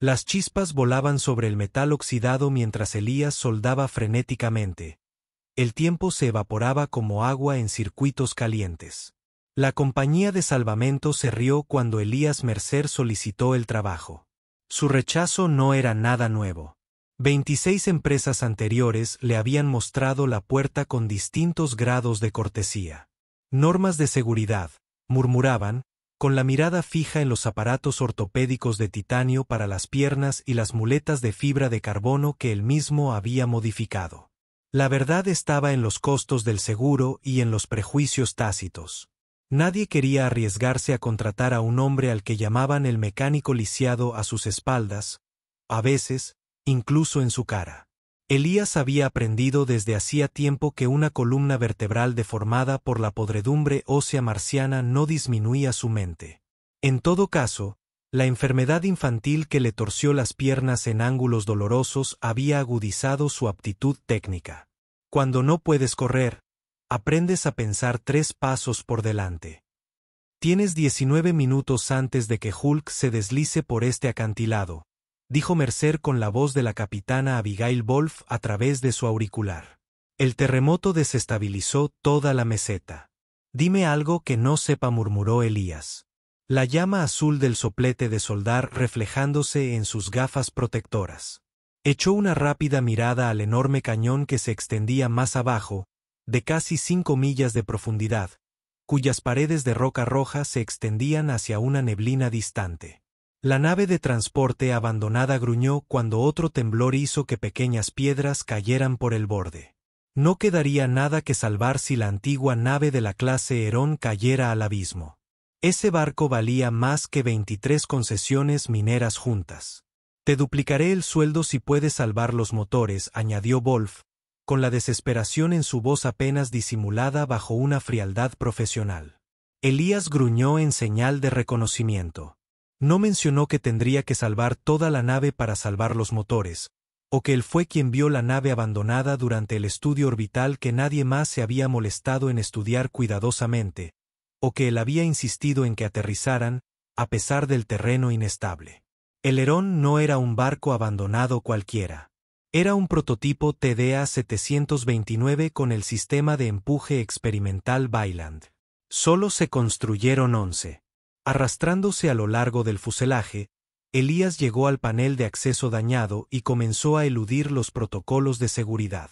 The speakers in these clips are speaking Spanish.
Las chispas volaban sobre el metal oxidado mientras Elías soldaba frenéticamente. El tiempo se evaporaba como agua en circuitos calientes. La compañía de salvamento se rió cuando Elías Mercer solicitó el trabajo. Su rechazo no era nada nuevo. 26 empresas anteriores le habían mostrado la puerta con distintos grados de cortesía. Normas de seguridad, murmuraban, con la mirada fija en los aparatos ortopédicos de titanio para las piernas y las muletas de fibra de carbono que él mismo había modificado. La verdad estaba en los costos del seguro y en los prejuicios tácitos. Nadie quería arriesgarse a contratar a un hombre al que llamaban el mecánico lisiado a sus espaldas, a veces, incluso en su cara. Elías había aprendido desde hacía tiempo que una columna vertebral deformada por la podredumbre ósea marciana no disminuía su mente. En todo caso, la enfermedad infantil que le torció las piernas en ángulos dolorosos había agudizado su aptitud técnica. Cuando no puedes correr, aprendes a pensar 3 pasos por delante. Tienes 19 minutos antes de que Hulk se deslice por este acantilado, dijo Mercer con la voz de la capitana Abigail Wolf a través de su auricular. El terremoto desestabilizó toda la meseta. Dime algo que no sepa, murmuró Elías. La llama azul del soplete de soldar reflejándose en sus gafas protectoras. Echó una rápida mirada al enorme cañón que se extendía más abajo, de casi 5 millas de profundidad, cuyas paredes de roca roja se extendían hacia una neblina distante. La nave de transporte abandonada gruñó cuando otro temblor hizo que pequeñas piedras cayeran por el borde. No quedaría nada que salvar si la antigua nave de la clase Herón cayera al abismo. Ese barco valía más que 23 concesiones mineras juntas. Te duplicaré el sueldo si puedes salvar los motores, añadió Wolf, con la desesperación en su voz apenas disimulada bajo una frialdad profesional. Elías gruñó en señal de reconocimiento. No mencionó que tendría que salvar toda la nave para salvar los motores, o que él fue quien vio la nave abandonada durante el estudio orbital que nadie más se había molestado en estudiar cuidadosamente, o que él había insistido en que aterrizaran, a pesar del terreno inestable. El Herón no era un barco abandonado cualquiera. Era un prototipo TDA 729 con el sistema de empuje experimental Vaillant. Solo se construyeron 11. Arrastrándose a lo largo del fuselaje, Elías llegó al panel de acceso dañado y comenzó a eludir los protocolos de seguridad.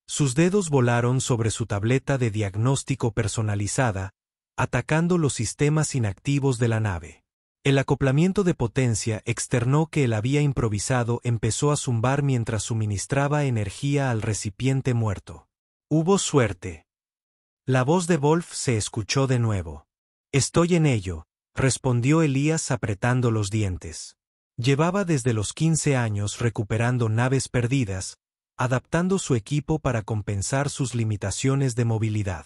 Sus dedos volaron sobre su tableta de diagnóstico personalizada, atacando los sistemas inactivos de la nave. El acoplamiento de potencia externo que él había improvisado empezó a zumbar mientras suministraba energía al recipiente muerto. Hubo suerte. La voz de Wolf se escuchó de nuevo. Estoy en ello, respondió Elías apretando los dientes. Llevaba desde los 15 años recuperando naves perdidas, adaptando su equipo para compensar sus limitaciones de movilidad.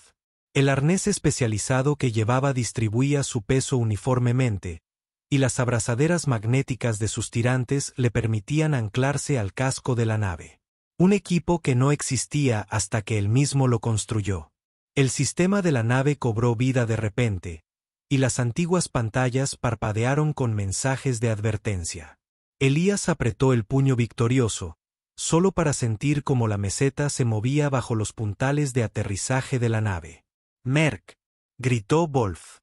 El arnés especializado que llevaba distribuía su peso uniformemente, y las abrazaderas magnéticas de sus tirantes le permitían anclarse al casco de la nave. Un equipo que no existía hasta que él mismo lo construyó. El sistema de la nave cobró vida de repente, y las antiguas pantallas parpadearon con mensajes de advertencia. Elías apretó el puño victorioso, solo para sentir cómo la meseta se movía bajo los puntales de aterrizaje de la nave. «Merc», gritó Wolf.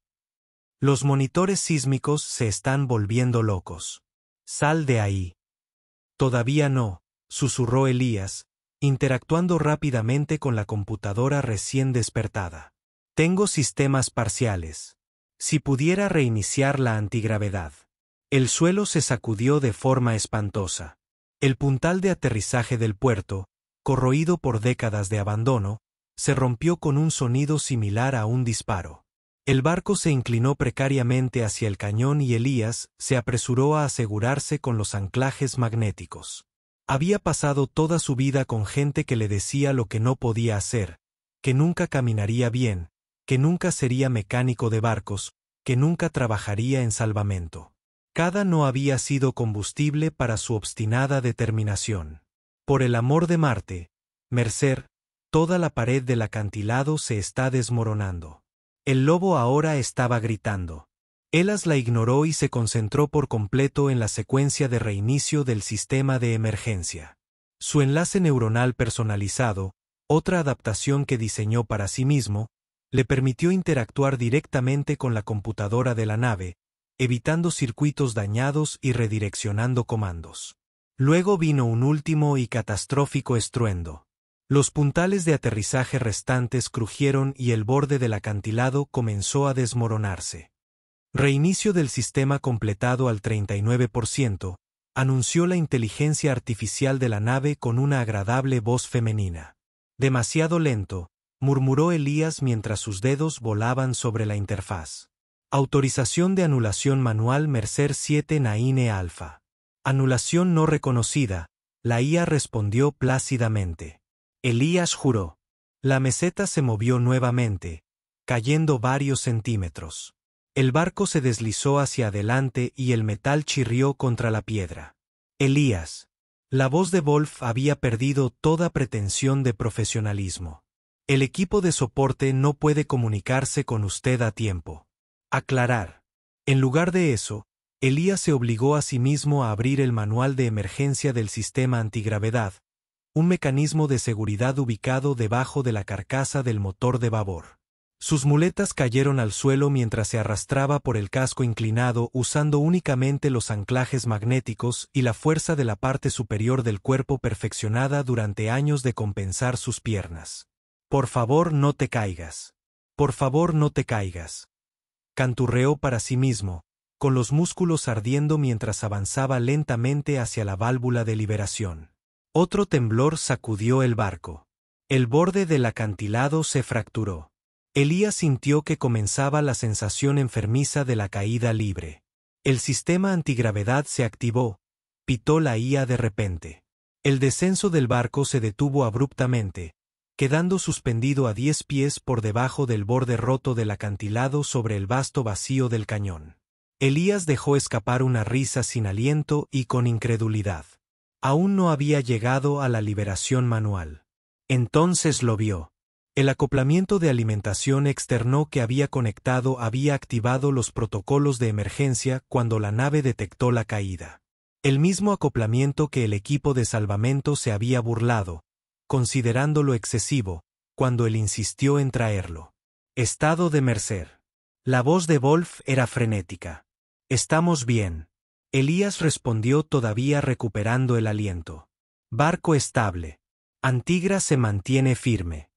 «Los monitores sísmicos se están volviendo locos. Sal de ahí». «Todavía no», susurró Elías, interactuando rápidamente con la computadora recién despertada. «Tengo sistemas parciales. Si pudiera reiniciar la antigravedad». El suelo se sacudió de forma espantosa. El puntal de aterrizaje del puerto, corroído por décadas de abandono, se rompió con un sonido similar a un disparo. El barco se inclinó precariamente hacia el cañón y Elías se apresuró a asegurarse con los anclajes magnéticos. Había pasado toda su vida con gente que le decía lo que no podía hacer, que nunca caminaría bien, que nunca sería mecánico de barcos, que nunca trabajaría en salvamento. Cada no había sido combustible para su obstinada determinación. Por el amor de Marte, Mercer, toda la pared del acantilado se está desmoronando. El lobo ahora estaba gritando. Elas la ignoró y se concentró por completo en la secuencia de reinicio del sistema de emergencia. Su enlace neuronal personalizado, otra adaptación que diseñó para sí mismo, le permitió interactuar directamente con la computadora de la nave, evitando circuitos dañados y redireccionando comandos. Luego vino un último y catastrófico estruendo. Los puntales de aterrizaje restantes crujieron y el borde del acantilado comenzó a desmoronarse. Reinicio del sistema completado al 39%, anunció la inteligencia artificial de la nave con una agradable voz femenina. Demasiado lento, murmuró Elías mientras sus dedos volaban sobre la interfaz. Autorización de anulación manual Mercer 7 Naine Alpha. Anulación no reconocida, la IA respondió plácidamente. Elías juró. La meseta se movió nuevamente, cayendo varios centímetros. El barco se deslizó hacia adelante y el metal chirrió contra la piedra. Elías. La voz de Wolf había perdido toda pretensión de profesionalismo. El equipo de soporte no puede comunicarse con usted a tiempo. Aclarar. En lugar de eso, Elías se obligó a sí mismo a abrir el manual de emergencia del sistema antigravedad, un mecanismo de seguridad ubicado debajo de la carcasa del motor de babor. Sus muletas cayeron al suelo mientras se arrastraba por el casco inclinado usando únicamente los anclajes magnéticos y la fuerza de la parte superior del cuerpo perfeccionada durante años de compensar sus piernas. Por favor no te caigas. Por favor no te caigas. Canturreó para sí mismo, con los músculos ardiendo mientras avanzaba lentamente hacia la válvula de liberación. Otro temblor sacudió el barco. El borde del acantilado se fracturó. Elías sintió que comenzaba la sensación enfermiza de la caída libre. El sistema antigravedad se activó, pitó la IA de repente. El descenso del barco se detuvo abruptamente, quedando suspendido a 10 pies por debajo del borde roto del acantilado sobre el vasto vacío del cañón. Elías dejó escapar una risa sin aliento y con incredulidad. Aún no había llegado a la liberación manual. Entonces lo vio. El acoplamiento de alimentación externo que había conectado había activado los protocolos de emergencia cuando la nave detectó la caída. El mismo acoplamiento que el equipo de salvamento se había burlado, considerándolo excesivo, cuando él insistió en traerlo. Estado de Mercer. La voz de Wolf era frenética. Estamos bien. Elías respondió todavía recuperando el aliento. Barco estable. Antigra se mantiene firme.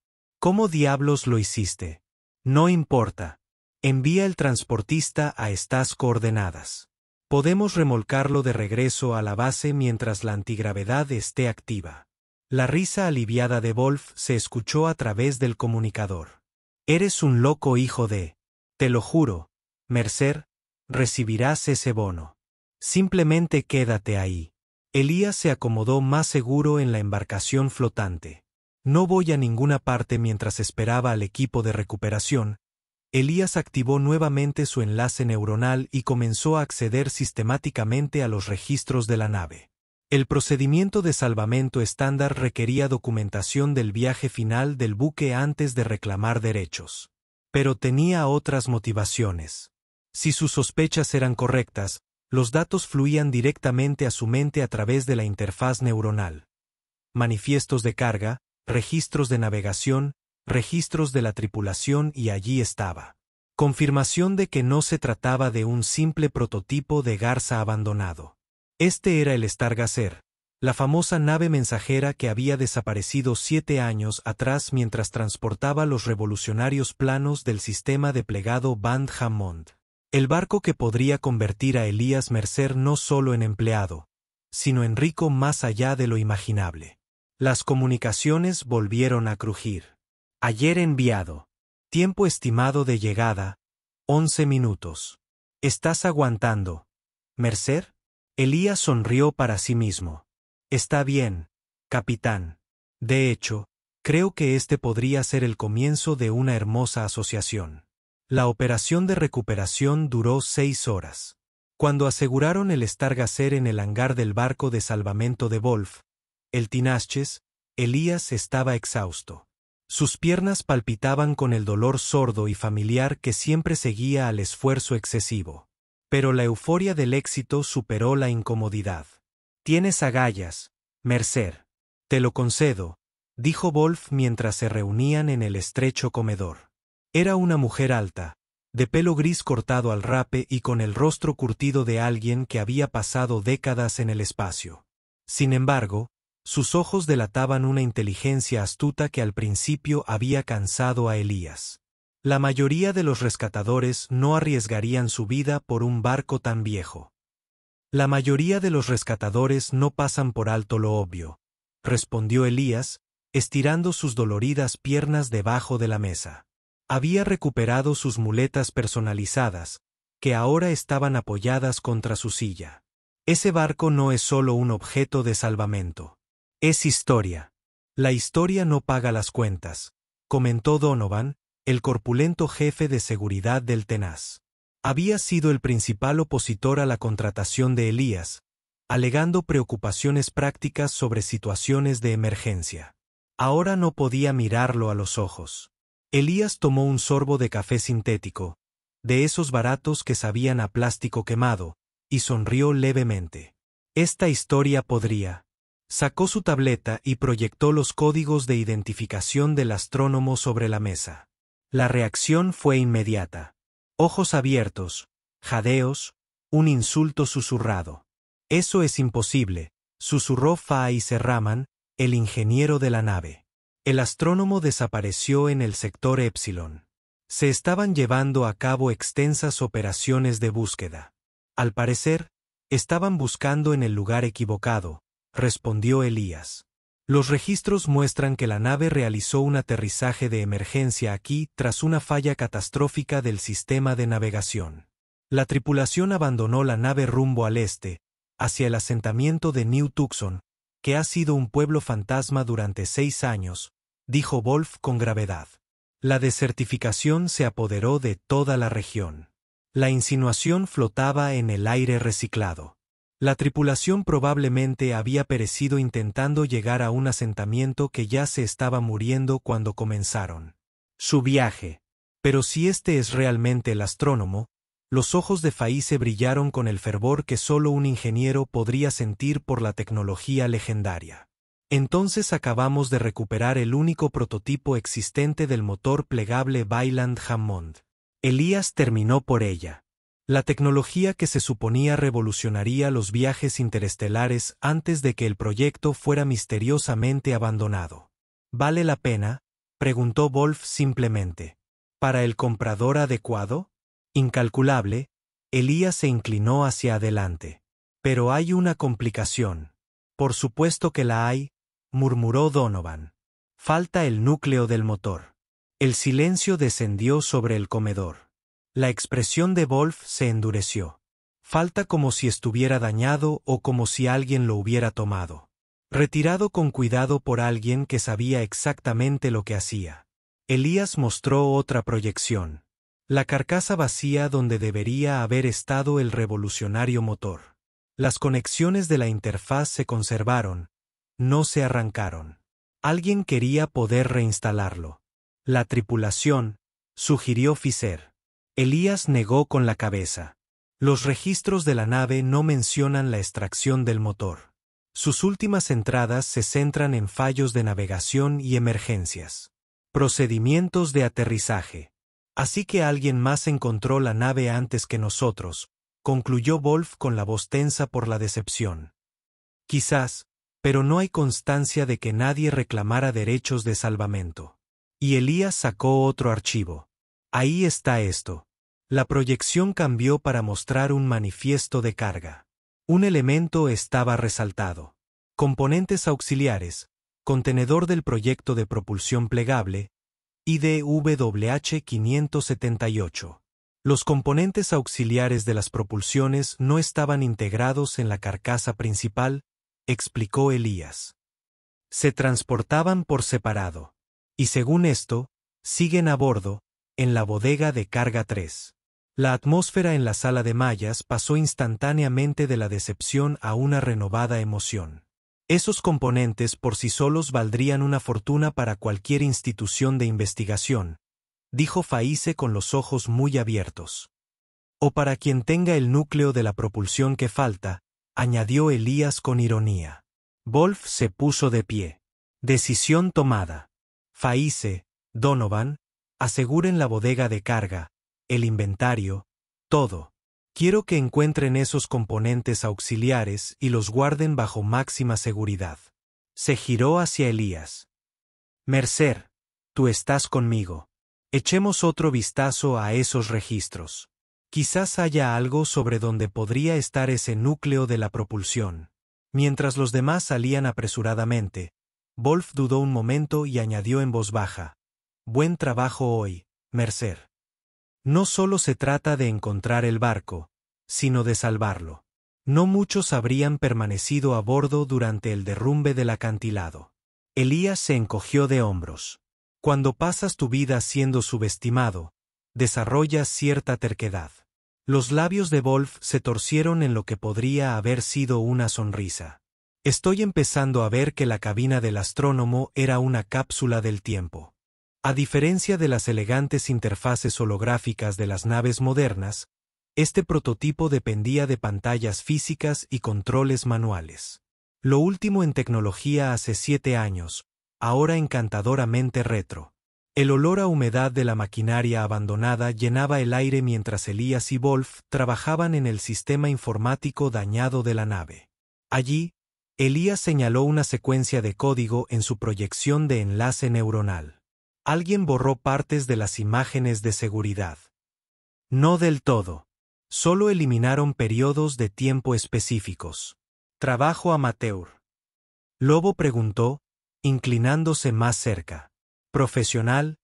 ¿Cómo diablos lo hiciste? No importa. Envía el transportista a estas coordenadas. Podemos remolcarlo de regreso a la base mientras la antigravedad esté activa. La risa aliviada de Wolf se escuchó a través del comunicador. Eres un loco hijo de... Te lo juro, Mercer, recibirás ese bono. Simplemente quédate ahí. Elías se acomodó más seguro en la embarcación flotante. No voy a ninguna parte mientras esperaba al equipo de recuperación. Elías activó nuevamente su enlace neuronal y comenzó a acceder sistemáticamente a los registros de la nave. El procedimiento de salvamento estándar requería documentación del viaje final del buque antes de reclamar derechos. Pero tenía otras motivaciones. Si sus sospechas eran correctas, los datos fluían directamente a su mente a través de la interfaz neuronal. Manifiestos de carga, registros de navegación, registros de la tripulación y allí estaba. Confirmación de que no se trataba de un simple prototipo de garza abandonado. Este era el Stargazer, la famosa nave mensajera que había desaparecido 7 años atrás mientras transportaba los revolucionarios planos del sistema de plegado Van Hammond. El barco que podría convertir a Elías Mercer no solo en empleado, sino en rico más allá de lo imaginable. Las comunicaciones volvieron a crujir. Ayer enviado. Tiempo estimado de llegada, 11 minutos. ¿Estás aguantando, Mercer? Elías sonrió para sí mismo. Está bien, capitán. De hecho, creo que este podría ser el comienzo de una hermosa asociación. La operación de recuperación duró 6 horas. Cuando aseguraron el Stargazer en el hangar del barco de salvamento de Wolf, el Tinashes, Elías estaba exhausto. Sus piernas palpitaban con el dolor sordo y familiar que siempre seguía al esfuerzo excesivo. Pero la euforia del éxito superó la incomodidad. «Tienes agallas, Mercer. Te lo concedo», dijo Wolf mientras se reunían en el estrecho comedor. Era una mujer alta, de pelo gris cortado al rape y con el rostro curtido de alguien que había pasado décadas en el espacio. Sin embargo, sus ojos delataban una inteligencia astuta que al principio había cansado a Elías. La mayoría de los rescatadores no arriesgarían su vida por un barco tan viejo. La mayoría de los rescatadores no pasan por alto lo obvio, respondió Elías, estirando sus doloridas piernas debajo de la mesa. Había recuperado sus muletas personalizadas, que ahora estaban apoyadas contra su silla. Ese barco no es solo un objeto de salvamento. Es historia. La historia no paga las cuentas, comentó Donovan, el corpulento jefe de seguridad del Tenaz. Había sido el principal opositor a la contratación de Elías, alegando preocupaciones prácticas sobre situaciones de emergencia. Ahora no podía mirarlo a los ojos. Elías tomó un sorbo de café sintético, de esos baratos que sabían a plástico quemado, y sonrió levemente. Esta historia podría. Sacó su tableta y proyectó los códigos de identificación del astrónomo sobre la mesa. La reacción fue inmediata. Ojos abiertos, jadeos, un insulto susurrado. «Eso es imposible», susurró Faiz Rahman, el ingeniero de la nave. El astrónomo desapareció en el sector Epsilon. Se estaban llevando a cabo extensas operaciones de búsqueda. Al parecer, estaban buscando en el lugar equivocado, respondió Elías. Los registros muestran que la nave realizó un aterrizaje de emergencia aquí tras una falla catastrófica del sistema de navegación. La tripulación abandonó la nave rumbo al este, hacia el asentamiento de New Tucson, que ha sido un pueblo fantasma durante 6 años, dijo Wolf con gravedad. La desertificación se apoderó de toda la región. La insinuación flotaba en el aire reciclado. La tripulación probablemente había perecido intentando llegar a un asentamiento que ya se estaba muriendo cuando comenzaron su viaje. Pero si este es realmente el astrónomo, los ojos de Faiz brillaron con el fervor que solo un ingeniero podría sentir por la tecnología legendaria. Entonces acabamos de recuperar el único prototipo existente del motor plegable Vaillant-Hammond. Elías terminó por ella. La tecnología que se suponía revolucionaría los viajes interestelares antes de que el proyecto fuera misteriosamente abandonado. ¿Vale la pena?, preguntó Wolf simplemente. ¿Para el comprador adecuado? Incalculable, Elías se inclinó hacia adelante. Pero hay una complicación. Por supuesto que la hay, murmuró Donovan. Falta el núcleo del motor. El silencio descendió sobre el comedor. La expresión de Wolf se endureció. Falta como si estuviera dañado o como si alguien lo hubiera tomado. Retirado con cuidado por alguien que sabía exactamente lo que hacía. Elías mostró otra proyección. La carcasa vacía donde debería haber estado el revolucionario motor. Las conexiones de la interfaz se conservaron, no se arrancaron. Alguien quería poder reinstalarlo. La tripulación, sugirió Fisher. Elías negó con la cabeza. Los registros de la nave no mencionan la extracción del motor. Sus últimas entradas se centran en fallos de navegación y emergencias. Procedimientos de aterrizaje. Así que alguien más encontró la nave antes que nosotros, concluyó Wolf con la voz tensa por la decepción. Quizás, pero no hay constancia de que nadie reclamara derechos de salvamento. Y Elías sacó otro archivo. Ahí está esto. La proyección cambió para mostrar un manifiesto de carga. Un elemento estaba resaltado. Componentes auxiliares, contenedor del proyecto de propulsión plegable, IDWH 578. Los componentes auxiliares de las propulsiones no estaban integrados en la carcasa principal, explicó Elías. Se transportaban por separado. Y según esto, siguen a bordo, en la bodega de carga 3. La atmósfera en la sala de mallas pasó instantáneamente de la decepción a una renovada emoción. Esos componentes por sí solos valdrían una fortuna para cualquier institución de investigación, dijo Faize con los ojos muy abiertos. O para quien tenga el núcleo de la propulsión que falta, añadió Elías con ironía. Wolf se puso de pie. Decisión tomada. Faize, Donovan, aseguren la bodega de carga, el inventario, todo. Quiero que encuentren esos componentes auxiliares y los guarden bajo máxima seguridad. Se giró hacia Elías. Mercer, tú estás conmigo. Echemos otro vistazo a esos registros. Quizás haya algo sobre dónde podría estar ese núcleo de la propulsión. Mientras los demás salían apresuradamente, Wolf dudó un momento y añadió en voz baja. Buen trabajo hoy, Mercer. No solo se trata de encontrar el barco, sino de salvarlo. No muchos habrían permanecido a bordo durante el derrumbe del acantilado. Elías se encogió de hombros. Cuando pasas tu vida siendo subestimado, desarrollas cierta terquedad. Los labios de Wolf se torcieron en lo que podría haber sido una sonrisa. Estoy empezando a ver que la cabina del astrónomo era una cápsula del tiempo. A diferencia de las elegantes interfaces holográficas de las naves modernas, este prototipo dependía de pantallas físicas y controles manuales. Lo último en tecnología hace 7 años, ahora encantadoramente retro. El olor a humedad de la maquinaria abandonada llenaba el aire mientras Elías y Wolf trabajaban en el sistema informático dañado de la nave. Allí, Elías señaló una secuencia de código en su proyección de enlace neuronal. Alguien borró partes de las imágenes de seguridad. No del todo. Solo eliminaron periodos de tiempo específicos. Trabajo amateur. Lobo preguntó, inclinándose más cerca. Profesional,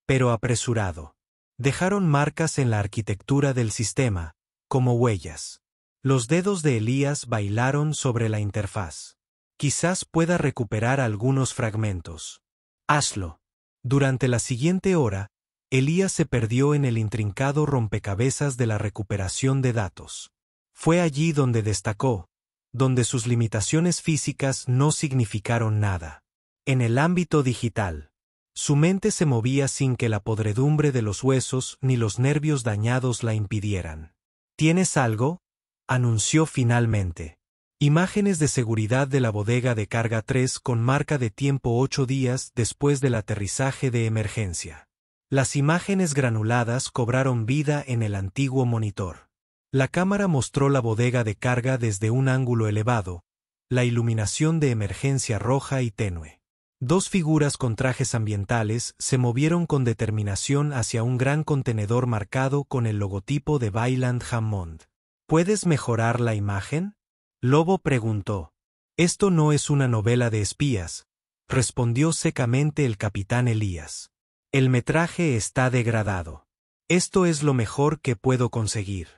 pero apresurado. Dejaron marcas en la arquitectura del sistema, como huellas. Los dedos de Elías bailaron sobre la interfaz. Quizás pueda recuperar algunos fragmentos. Hazlo. Durante la siguiente hora, Elías se perdió en el intrincado rompecabezas de la recuperación de datos. Fue allí donde destacó, donde sus limitaciones físicas no significaron nada. En el ámbito digital, su mente se movía sin que la podredumbre de los huesos ni los nervios dañados la impidieran. ¿Tienes algo?, anunció finalmente. Imágenes de seguridad de la bodega de carga 3 con marca de tiempo 8 días después del aterrizaje de emergencia. Las imágenes granuladas cobraron vida en el antiguo monitor. La cámara mostró la bodega de carga desde un ángulo elevado, la iluminación de emergencia roja y tenue. 2 figuras con trajes ambientales se movieron con determinación hacia un gran contenedor marcado con el logotipo de Vaillant Hammond. ¿Puedes mejorar la imagen?, Lobo preguntó. Esto no es una novela de espías, respondió secamente el capitán Elías. El metraje está degradado. Esto es lo mejor que puedo conseguir.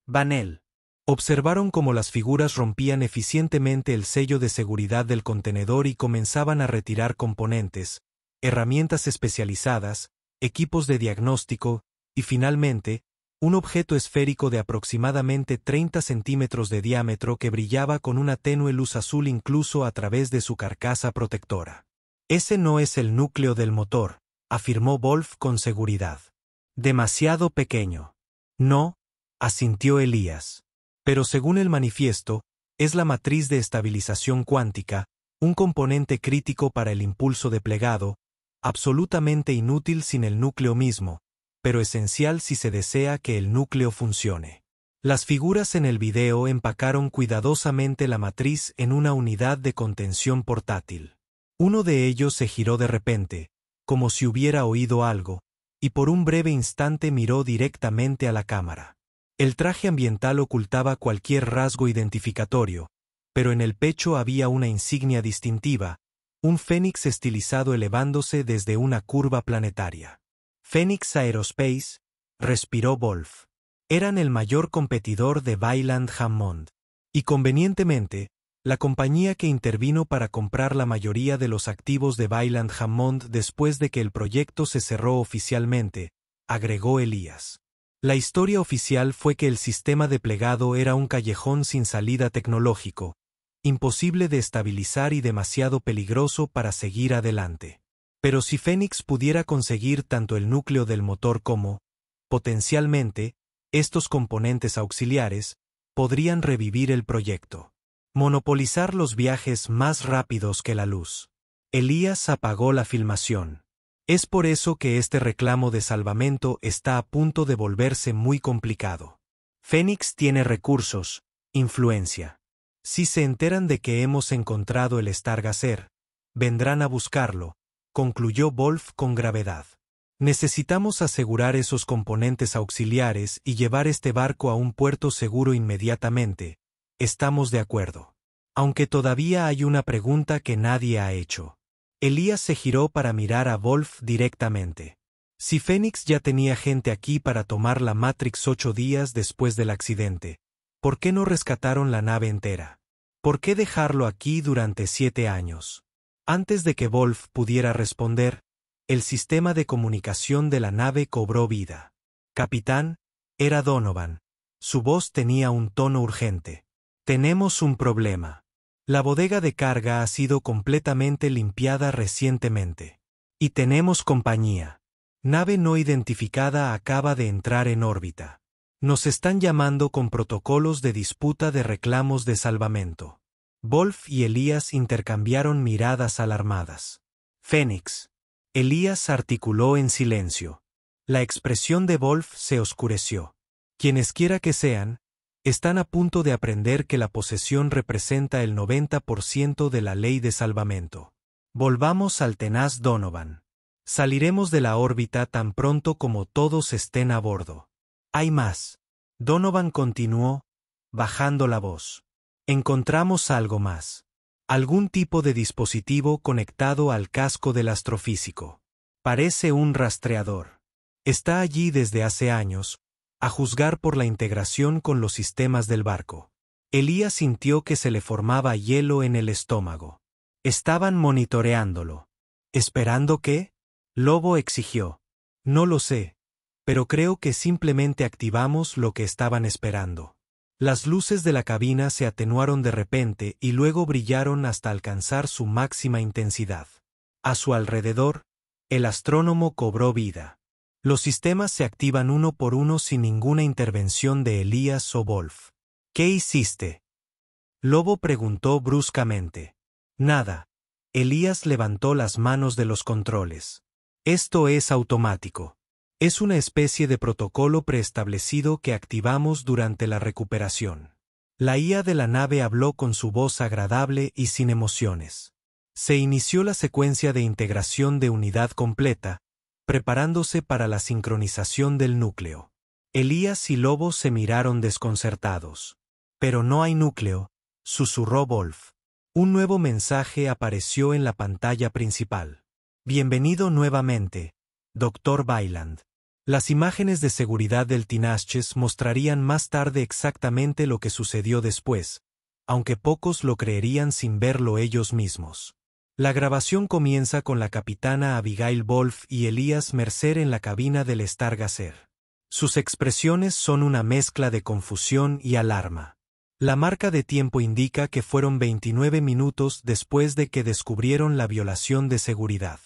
Vanel. Observaron cómo las figuras rompían eficientemente el sello de seguridad del contenedor y comenzaban a retirar componentes, herramientas especializadas, equipos de diagnóstico, y finalmente, un objeto esférico de aproximadamente 30 centímetros de diámetro que brillaba con una tenue luz azul incluso a través de su carcasa protectora. Ese no es el núcleo del motor, afirmó Wolf con seguridad. Demasiado pequeño. No, asintió Elías. Pero según el manifiesto, es la matriz de estabilización cuántica, un componente crítico para el impulso de plegado, absolutamente inútil sin el núcleo mismo, pero esencial si se desea que el núcleo funcione. Las figuras en el video empacaron cuidadosamente la matriz en una unidad de contención portátil. Uno de ellos se giró de repente, como si hubiera oído algo, y por un breve instante miró directamente a la cámara. El traje ambiental ocultaba cualquier rasgo identificatorio, pero en el pecho había una insignia distintiva, un fénix estilizado elevándose desde una curva planetaria. Phoenix Aerospace, respiró Wolf. Eran el mayor competidor de Vaillant Hammond. Y convenientemente, la compañía que intervino para comprar la mayoría de los activos de Vaillant Hammond después de que el proyecto se cerró oficialmente, agregó Elías. La historia oficial fue que el sistema de plegado era un callejón sin salida tecnológico, imposible de estabilizar y demasiado peligroso para seguir adelante. Pero si Fénix pudiera conseguir tanto el núcleo del motor como, potencialmente, estos componentes auxiliares, podrían revivir el proyecto. Monopolizar los viajes más rápidos que la luz. Elías apagó la filmación. Es por eso que este reclamo de salvamento está a punto de volverse muy complicado. Fénix tiene recursos, influencia. Si se enteran de que hemos encontrado el Stargazer, vendrán a buscarlo, concluyó Wolf con gravedad. Necesitamos asegurar esos componentes auxiliares y llevar este barco a un puerto seguro inmediatamente. Estamos de acuerdo. Aunque todavía hay una pregunta que nadie ha hecho. Elías se giró para mirar a Wolf directamente. Si Fénix ya tenía gente aquí para tomar la Matrix 8 días después del accidente, ¿por qué no rescataron la nave entera? ¿Por qué dejarlo aquí durante 7 años? Antes de que Wolf pudiera responder, el sistema de comunicación de la nave cobró vida. Capitán, era Donovan. Su voz tenía un tono urgente. Tenemos un problema. La bodega de carga ha sido completamente limpiada recientemente. Y tenemos compañía. Nave no identificada acaba de entrar en órbita. Nos están llamando con protocolos de disputa de reclamos de salvamento. Wolf y Elías intercambiaron miradas alarmadas. Fénix. Elías articuló en silencio. La expresión de Wolf se oscureció. Quienesquiera que sean, están a punto de aprender que la posesión representa el 90% de la ley de salvamento. Volvamos al tenaz Donovan. Saliremos de la órbita tan pronto como todos estén a bordo. Hay más. Donovan continuó, bajando la voz. Encontramos algo más. Algún tipo de dispositivo conectado al casco del astrofísico. Parece un rastreador. Está allí desde hace años, a juzgar por la integración con los sistemas del barco. Elías sintió que se le formaba hielo en el estómago. Estaban monitoreándolo. ¿Esperando qué? Lobo exigió. No lo sé, pero creo que simplemente activamos lo que estaban esperando. Las luces de la cabina se atenuaron de repente y luego brillaron hasta alcanzar su máxima intensidad. A su alrededor, el astrónomo cobró vida. Los sistemas se activan uno por uno sin ninguna intervención de Elías o Wolf. ¿Qué hiciste? Lobo preguntó bruscamente. Nada. Elías levantó las manos de los controles. Esto es automático. Es una especie de protocolo preestablecido que activamos durante la recuperación. La IA de la nave habló con su voz agradable y sin emociones. Se inició la secuencia de integración de unidad completa, preparándose para la sincronización del núcleo. Elías y Lobo se miraron desconcertados. Pero no hay núcleo, susurró Wolf. Un nuevo mensaje apareció en la pantalla principal. Bienvenido nuevamente, Dr. Byland. Las imágenes de seguridad del Tinashes mostrarían más tarde exactamente lo que sucedió después, aunque pocos lo creerían sin verlo ellos mismos. La grabación comienza con la capitana Abigail Wolf y Elías Mercer en la cabina del Stargazer. Sus expresiones son una mezcla de confusión y alarma. La marca de tiempo indica que fueron 29 minutos después de que descubrieron la violación de seguridad.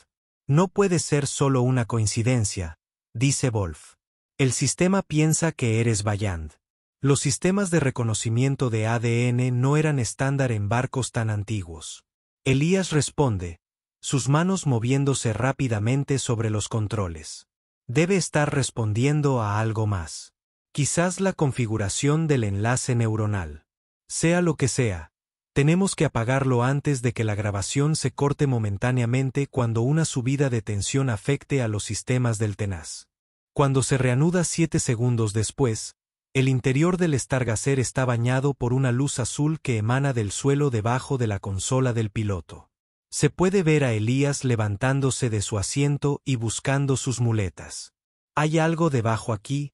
No puede ser solo una coincidencia, dice Wolf. El sistema piensa que eres Byland. Los sistemas de reconocimiento de ADN no eran estándar en barcos tan antiguos. Elías responde, sus manos moviéndose rápidamente sobre los controles. Debe estar respondiendo a algo más. Quizás la configuración del enlace neuronal. Sea lo que sea, tenemos que apagarlo antes de que la grabación se corte momentáneamente cuando una subida de tensión afecte a los sistemas del tenaz. Cuando se reanuda 7 segundos después, el interior del Stargazer está bañado por una luz azul que emana del suelo debajo de la consola del piloto. Se puede ver a Elías levantándose de su asiento y buscando sus muletas. Hay algo debajo aquí,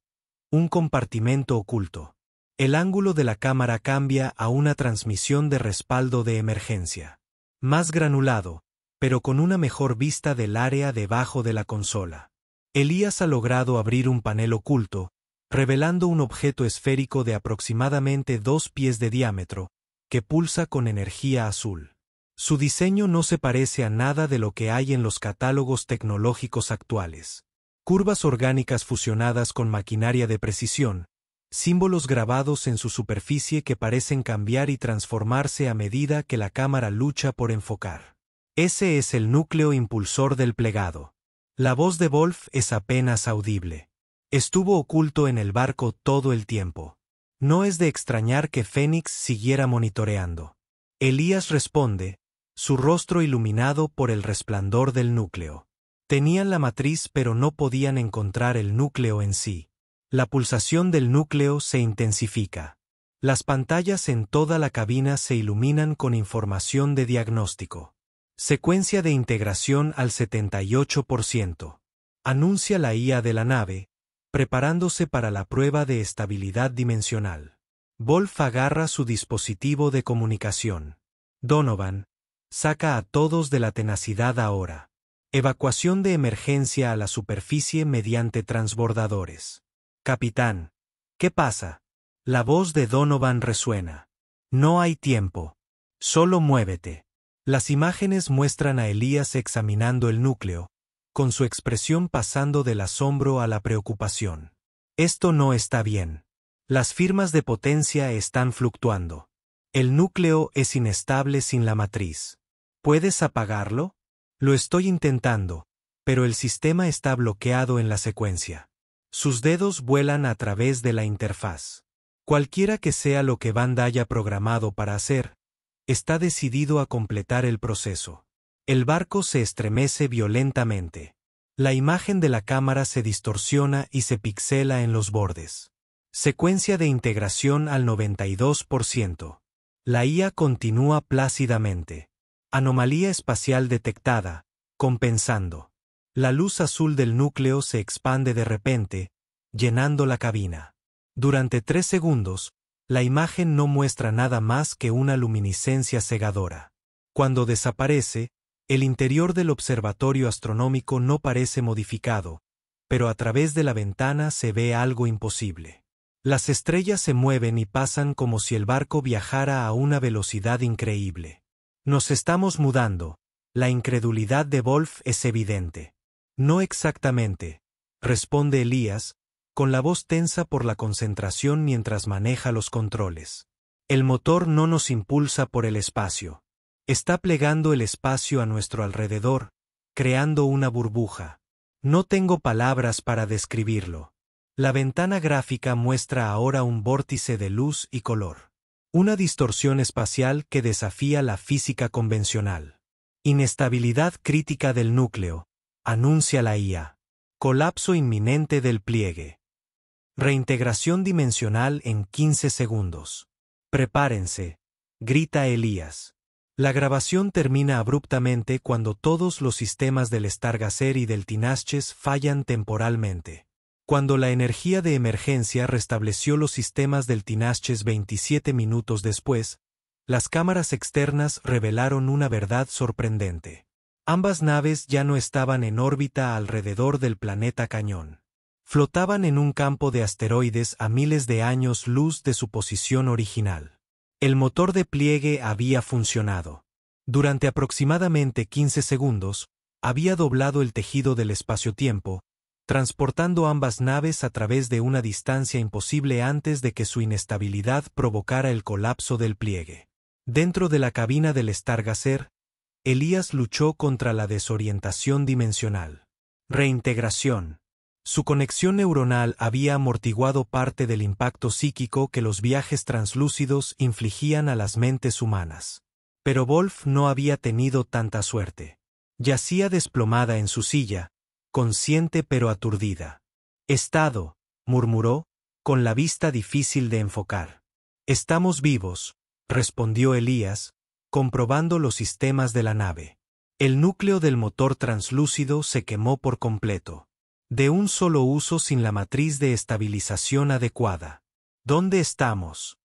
un compartimento oculto. El ángulo de la cámara cambia a una transmisión de respaldo de emergencia. Más granulado, pero con una mejor vista del área debajo de la consola. Elías ha logrado abrir un panel oculto, revelando un objeto esférico de aproximadamente 2 pies de diámetro, que pulsa con energía azul. Su diseño no se parece a nada de lo que hay en los catálogos tecnológicos actuales. Curvas orgánicas fusionadas con maquinaria de precisión, símbolos grabados en su superficie que parecen cambiar y transformarse a medida que la cámara lucha por enfocar. Ese es el núcleo impulsor del plegado. La voz de Wolf es apenas audible. Estuvo oculto en el barco todo el tiempo. No es de extrañar que Fénix siguiera monitoreando. Elías responde, su rostro iluminado por el resplandor del núcleo. Tenían la matriz pero no podían encontrar el núcleo en sí. La pulsación del núcleo se intensifica. Las pantallas en toda la cabina se iluminan con información de diagnóstico. Secuencia de integración al 78%. Anuncia la IA de la nave, preparándose para la prueba de estabilidad dimensional. Wolf agarra su dispositivo de comunicación. Donovan, saca a todos de la tenacidad ahora. Evacuación de emergencia a la superficie mediante transbordadores. Capitán, ¿qué pasa? La voz de Donovan resuena. No hay tiempo. Solo muévete. Las imágenes muestran a Elías examinando el núcleo, con su expresión pasando del asombro a la preocupación. Esto no está bien. Las firmas de potencia están fluctuando. El núcleo es inestable sin la matriz. ¿Puedes apagarlo? Lo estoy intentando, pero el sistema está bloqueado en la secuencia. Sus dedos vuelan a través de la interfaz. Cualquiera que sea lo que Band haya programado para hacer, está decidido a completar el proceso. El barco se estremece violentamente. La imagen de la cámara se distorsiona y se pixela en los bordes. Secuencia de integración al 92%. La IA continúa plácidamente. Anomalía espacial detectada, compensando. La luz azul del núcleo se expande de repente, llenando la cabina. Durante 3 segundos, la imagen no muestra nada más que una luminiscencia cegadora. Cuando desaparece, el interior del observatorio astronómico no parece modificado, pero a través de la ventana se ve algo imposible. Las estrellas se mueven y pasan como si el barco viajara a una velocidad increíble. Nos estamos mudando. La incredulidad de Wolf es evidente. No exactamente, responde Elías, con la voz tensa por la concentración mientras maneja los controles. El motor no nos impulsa por el espacio. Está plegando el espacio a nuestro alrededor, creando una burbuja. No tengo palabras para describirlo. La ventana gráfica muestra ahora un vórtice de luz y color. Una distorsión espacial que desafía la física convencional. Inestabilidad crítica del núcleo, anuncia la IA. Colapso inminente del pliegue. Reintegración dimensional en 15 segundos. Prepárense, grita Elías. La grabación termina abruptamente cuando todos los sistemas del Stargazer y del Tinashes fallan temporalmente. Cuando la energía de emergencia restableció los sistemas del Tinashes 27 minutos después, las cámaras externas revelaron una verdad sorprendente. Ambas naves ya no estaban en órbita alrededor del planeta Cañón. Flotaban en un campo de asteroides a miles de años luz de su posición original. El motor de pliegue había funcionado. Durante aproximadamente 15 segundos, había doblado el tejido del espacio-tiempo, transportando ambas naves a través de una distancia imposible antes de que su inestabilidad provocara el colapso del pliegue. Dentro de la cabina del Stargazer, Elías luchó contra la desorientación dimensional. Reintegración. Su conexión neuronal había amortiguado parte del impacto psíquico que los viajes translúcidos infligían a las mentes humanas. Pero Wolf no había tenido tanta suerte. Yacía desplomada en su silla, consciente pero aturdida. «Estado», murmuró, con la vista difícil de enfocar. «Estamos vivos», respondió Elías, comprobando los sistemas de la nave. El núcleo del motor translúcido se quemó por completo. De un solo uso sin la matriz de estabilización adecuada. ¿Dónde estamos?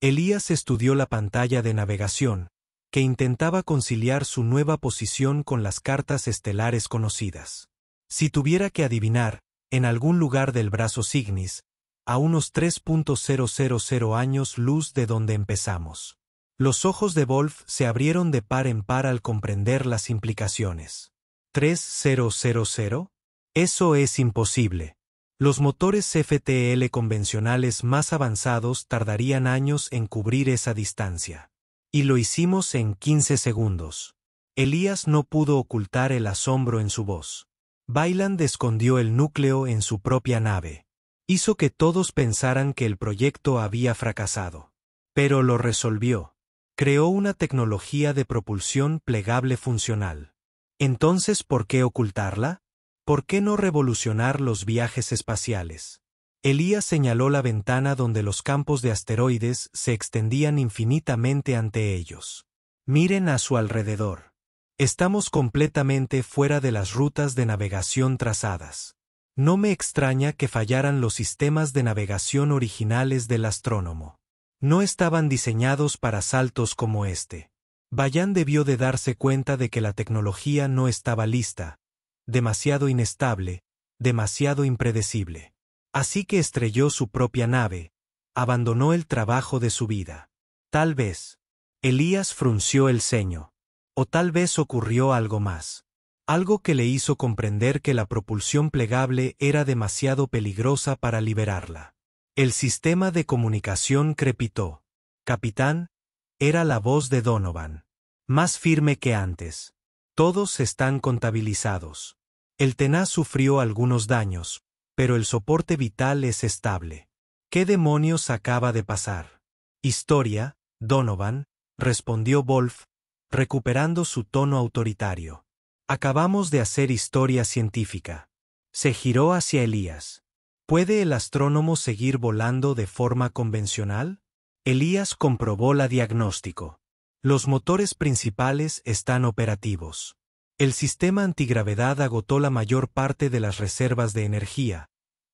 Elías estudió la pantalla de navegación, que intentaba conciliar su nueva posición con las cartas estelares conocidas. Si tuviera que adivinar, en algún lugar del brazo Cygnus, a unos 3.000 años luz de donde empezamos. Los ojos de Wolf se abrieron de par en par al comprender las implicaciones. ¿3000? Eso es imposible. Los motores FTL convencionales más avanzados tardarían años en cubrir esa distancia. Y lo hicimos en 15 segundos. Elías no pudo ocultar el asombro en su voz. Vaillant escondió el núcleo en su propia nave. Hizo que todos pensaran que el proyecto había fracasado. Pero lo resolvió. Creó una tecnología de propulsión plegable funcional. Entonces, ¿por qué ocultarla? ¿Por qué no revolucionar los viajes espaciales? Elías señaló la ventana donde los campos de asteroides se extendían infinitamente ante ellos. Miren a su alrededor. Estamos completamente fuera de las rutas de navegación trazadas. No me extraña que fallaran los sistemas de navegación originales del astrónomo. No estaban diseñados para saltos como este. Vaillant debió de darse cuenta de que la tecnología no estaba lista, demasiado inestable, demasiado impredecible. Así que estrelló su propia nave, abandonó el trabajo de su vida. Tal vez. Elías frunció el ceño. O tal vez ocurrió algo más. Algo que le hizo comprender que la propulsión plegable era demasiado peligrosa para liberarla. El sistema de comunicación crepitó. Capitán, era la voz de Donovan. Más firme que antes. Todos están contabilizados. El tenaz sufrió algunos daños, pero el soporte vital es estable. ¿Qué demonios acaba de pasar? Historia, Donovan, respondió Wolf, recuperando su tono autoritario. Acabamos de hacer historia científica. Se giró hacia Elías. ¿Puede el astrónomo seguir volando de forma convencional? Elías comprobó la diagnóstico. Los motores principales están operativos. El sistema antigravedad agotó la mayor parte de las reservas de energía,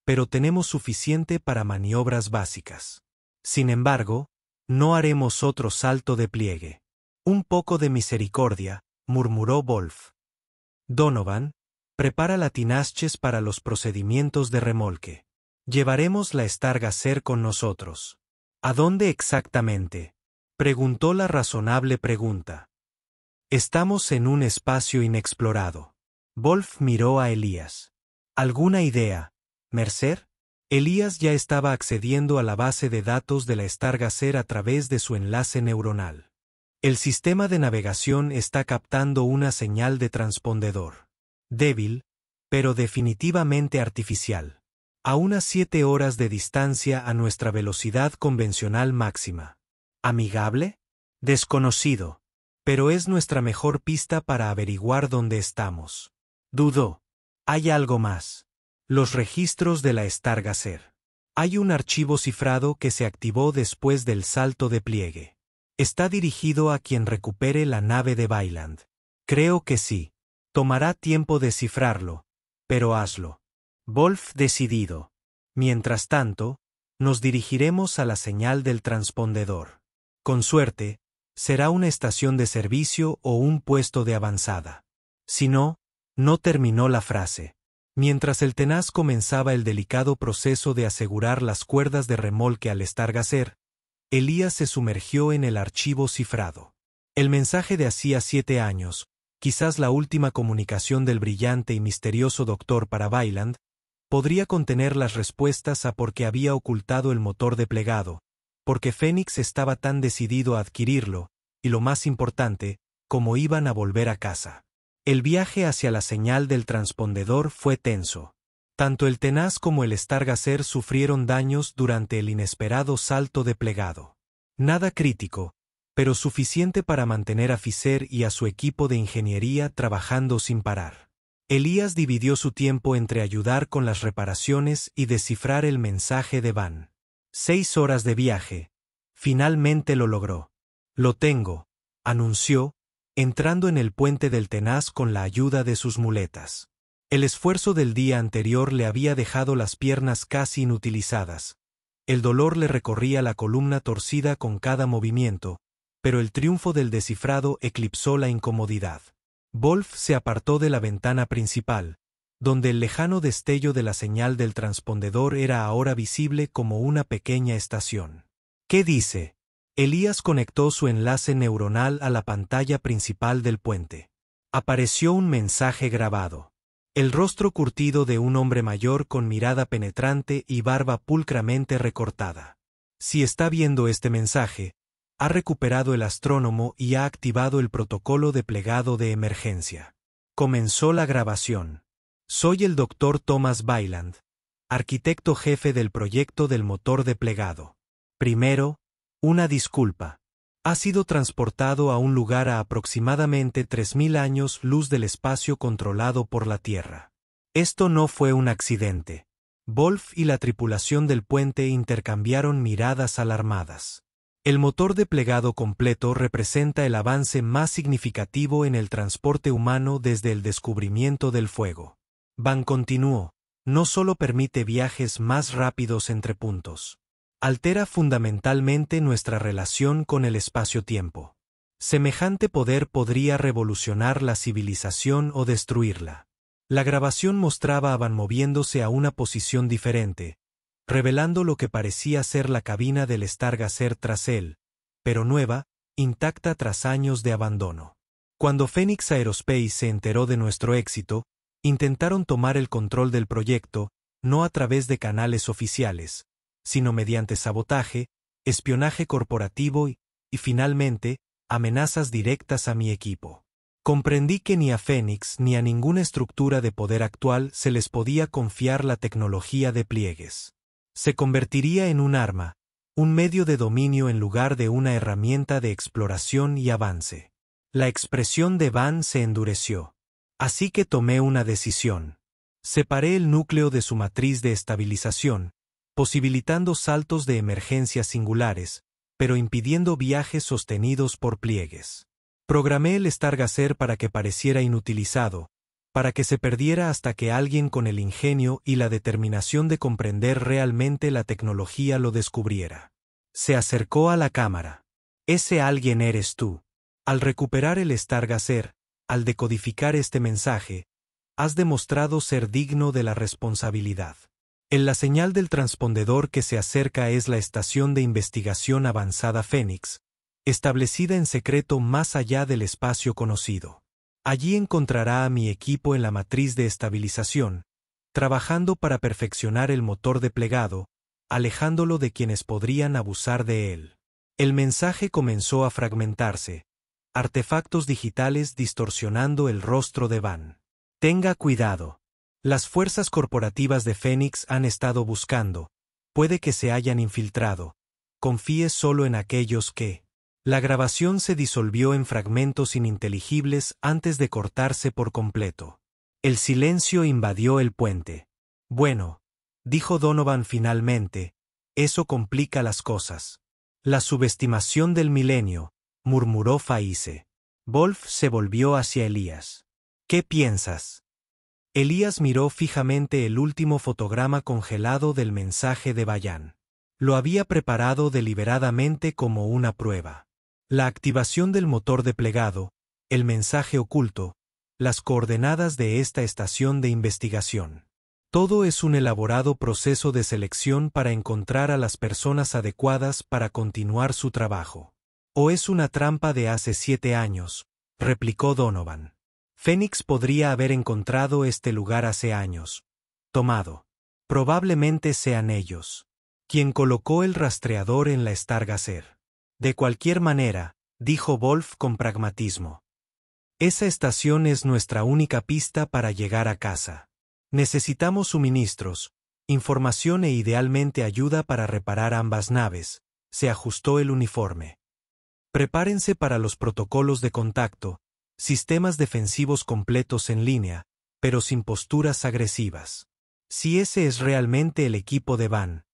pero tenemos suficiente para maniobras básicas. Sin embargo, no haremos otro salto de pliegue. Un poco de misericordia, murmuró Wolf. Donovan, prepara la tinasches para los procedimientos de remolque. Llevaremos la Stargazer con nosotros. ¿A dónde exactamente? Preguntó la razonable pregunta. Estamos en un espacio inexplorado. Wolf miró a Elías. ¿Alguna idea, Mercer? Elías ya estaba accediendo a la base de datos de la Stargazer a través de su enlace neuronal. El sistema de navegación está captando una señal de transpondedor. Débil, pero definitivamente artificial. A unas 7 horas de distancia a nuestra velocidad convencional máxima. ¿Amigable? Desconocido. Pero es nuestra mejor pista para averiguar dónde estamos. Dudó. Hay algo más. Los registros de la Stargazer. Hay un archivo cifrado que se activó después del salto de pliegue. Está dirigido a quien recupere la nave de Vaillant. Creo que sí. Tomará tiempo descifrarlo, pero hazlo. Wolf decidido. Mientras tanto, nos dirigiremos a la señal del transpondedor. Con suerte, será una estación de servicio o un puesto de avanzada. Si no, no terminó la frase. Mientras el tenaz comenzaba el delicado proceso de asegurar las cuerdas de remolque al Stargazer, Elías se sumergió en el archivo cifrado. El mensaje de hacía 7 años, quizás la última comunicación del brillante y misterioso doctor para Vaillant, podría contener las respuestas a por qué había ocultado el motor de plegado, porque Fénix estaba tan decidido a adquirirlo, y lo más importante, cómo iban a volver a casa. El viaje hacia la señal del transpondedor fue tenso. Tanto el tenaz como el Stargazer sufrieron daños durante el inesperado salto de plegado. Nada crítico, pero suficiente para mantener a Fisher y a su equipo de ingeniería trabajando sin parar. Elías dividió su tiempo entre ayudar con las reparaciones y descifrar el mensaje de Van. 6 horas de viaje. Finalmente lo logró. Lo tengo, anunció, entrando en el puente del tenaz con la ayuda de sus muletas. El esfuerzo del día anterior le había dejado las piernas casi inutilizadas. El dolor le recorría la columna torcida con cada movimiento, pero el triunfo del descifrado eclipsó la incomodidad. Wolf se apartó de la ventana principal, donde el lejano destello de la señal del transpondedor era ahora visible como una pequeña estación. ¿Qué dice? Elías conectó su enlace neuronal a la pantalla principal del puente. Apareció un mensaje grabado. El rostro curtido de un hombre mayor con mirada penetrante y barba pulcramente recortada. Si está viendo este mensaje, ha recuperado el astrónomo y ha activado el protocolo de plegado de emergencia. Comenzó la grabación. Soy el Dr. Thomas Byland, arquitecto jefe del proyecto del motor de plegado. Primero, una disculpa. Ha sido transportado a un lugar a aproximadamente 3000 años luz del espacio controlado por la Tierra. Esto no fue un accidente. Wolf y la tripulación del puente intercambiaron miradas alarmadas. El motor de plegado completo representa el avance más significativo en el transporte humano desde el descubrimiento del fuego. Van continuó, no solo permite viajes más rápidos entre puntos. Altera fundamentalmente nuestra relación con el espacio-tiempo. Semejante poder podría revolucionar la civilización o destruirla. La grabación mostraba a Van moviéndose a una posición diferente, revelando lo que parecía ser la cabina del Stargazer tras él, pero nueva, intacta tras años de abandono. Cuando Phoenix Aerospace se enteró de nuestro éxito, intentaron tomar el control del proyecto, no a través de canales oficiales, sino mediante sabotaje, espionaje corporativo y, finalmente, amenazas directas a mi equipo. Comprendí que ni a Phoenix ni a ninguna estructura de poder actual se les podía confiar la tecnología de pliegues. Se convertiría en un arma, un medio de dominio en lugar de una herramienta de exploración y avance. La expresión de Van se endureció. Así que tomé una decisión. Separé el núcleo de su matriz de estabilización, posibilitando saltos de emergencia singulares, pero impidiendo viajes sostenidos por pliegues. Programé el Stargazer para que pareciera inutilizado, para que se perdiera hasta que alguien con el ingenio y la determinación de comprender realmente la tecnología lo descubriera. Se acercó a la cámara. Ese alguien eres tú. Al recuperar el Stargazer, al decodificar este mensaje, has demostrado ser digno de la responsabilidad. En la señal del transpondedor que se acerca es la Estación de Investigación Avanzada Phoenix, establecida en secreto más allá del espacio conocido. Allí encontrará a mi equipo en la matriz de estabilización, trabajando para perfeccionar el motor de plegado, alejándolo de quienes podrían abusar de él. El mensaje comenzó a fragmentarse, artefactos digitales distorsionando el rostro de Van. Tenga cuidado. Las fuerzas corporativas de Phoenix han estado buscando, puede que se hayan infiltrado. Confíe solo en aquellos que... La grabación se disolvió en fragmentos ininteligibles antes de cortarse por completo. El silencio invadió el puente. Bueno, dijo Donovan finalmente, eso complica las cosas. La subestimación del milenio, murmuró Faize. Wolf se volvió hacia Elías. ¿Qué piensas? Elías miró fijamente el último fotograma congelado del mensaje de Bayan. Lo había preparado deliberadamente como una prueba. La activación del motor de plegado, el mensaje oculto, las coordenadas de esta estación de investigación. Todo es un elaborado proceso de selección para encontrar a las personas adecuadas para continuar su trabajo. ¿O es una trampa de hace 7 años? Replicó Donovan. Phoenix podría haber encontrado este lugar hace años. Tomado. Probablemente sean ellos. Quien colocó el rastreador en la Stargazer. De cualquier manera, dijo Wolf con pragmatismo. Esa estación es nuestra única pista para llegar a casa. Necesitamos suministros, información e idealmente ayuda para reparar ambas naves. Se ajustó el uniforme. Prepárense para los protocolos de contacto, sistemas defensivos completos en línea, pero sin posturas agresivas. Si ese es realmente el equipo de Van,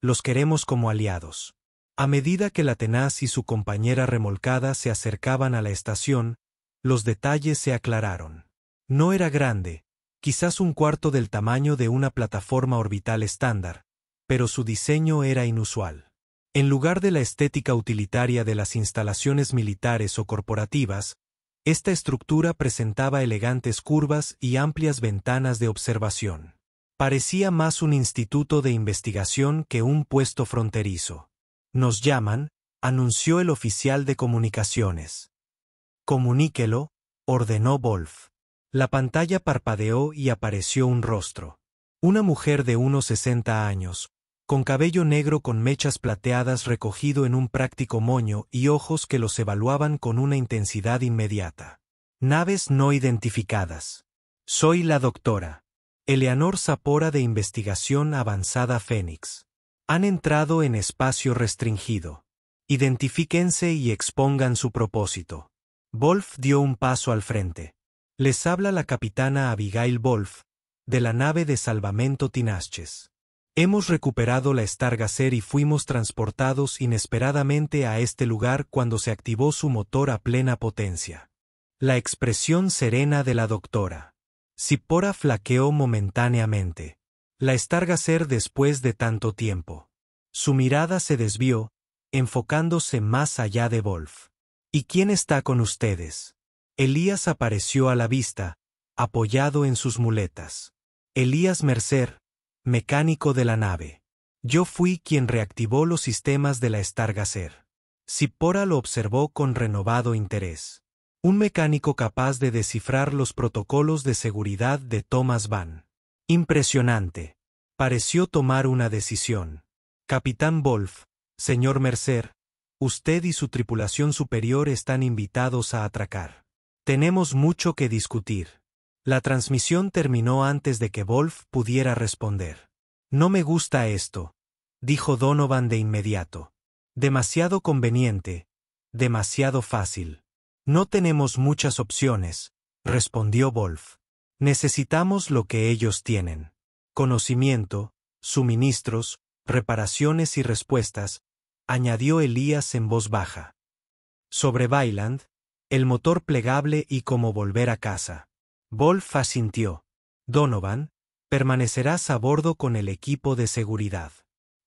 los queremos como aliados. A medida que la Tenaz y su compañera remolcada se acercaban a la estación, los detalles se aclararon. No era grande, quizás un cuarto del tamaño de una plataforma orbital estándar, pero su diseño era inusual. En lugar de la estética utilitaria de las instalaciones militares o corporativas, esta estructura presentaba elegantes curvas y amplias ventanas de observación. Parecía más un instituto de investigación que un puesto fronterizo. Nos llaman, anunció el oficial de comunicaciones. Comuníquelo, ordenó Wolf. La pantalla parpadeó y apareció un rostro. Una mujer de unos 60 años, con cabello negro con mechas plateadas recogido en un práctico moño y ojos que los evaluaban con una intensidad inmediata. Naves no identificadas. Soy la doctora Eleanor Sapora de Investigación Avanzada Fénix. Han entrado en espacio restringido. Identifíquense y expongan su propósito. Wolf dio un paso al frente. Les habla la capitana Abigail Wolf, de la nave de salvamento Tinashes. Hemos recuperado la Stargazer y fuimos transportados inesperadamente a este lugar cuando se activó su motor a plena potencia. La expresión serena de la doctora Zipporah flaqueó momentáneamente. La Stargazer después de tanto tiempo. Su mirada se desvió, enfocándose más allá de Wolf. ¿Y quién está con ustedes? Elías apareció a la vista, apoyado en sus muletas. Elías Mercer, mecánico de la nave. Yo fui quien reactivó los sistemas de la Stargazer. Zipporah lo observó con renovado interés. Un mecánico capaz de descifrar los protocolos de seguridad de Thomas Van. Impresionante. Pareció tomar una decisión. Capitán Wolf, señor Mercer, usted y su tripulación superior están invitados a atracar. Tenemos mucho que discutir. La transmisión terminó antes de que Wolf pudiera responder. No me gusta esto, dijo Donovan de inmediato. Demasiado conveniente, demasiado fácil. No tenemos muchas opciones, respondió Wolf. Necesitamos lo que ellos tienen. Conocimiento, suministros, reparaciones y respuestas, añadió Elías en voz baja. Sobre Vyland, el motor plegable y cómo volver a casa. Wolf asintió. Donovan, permanecerás a bordo con el equipo de seguridad.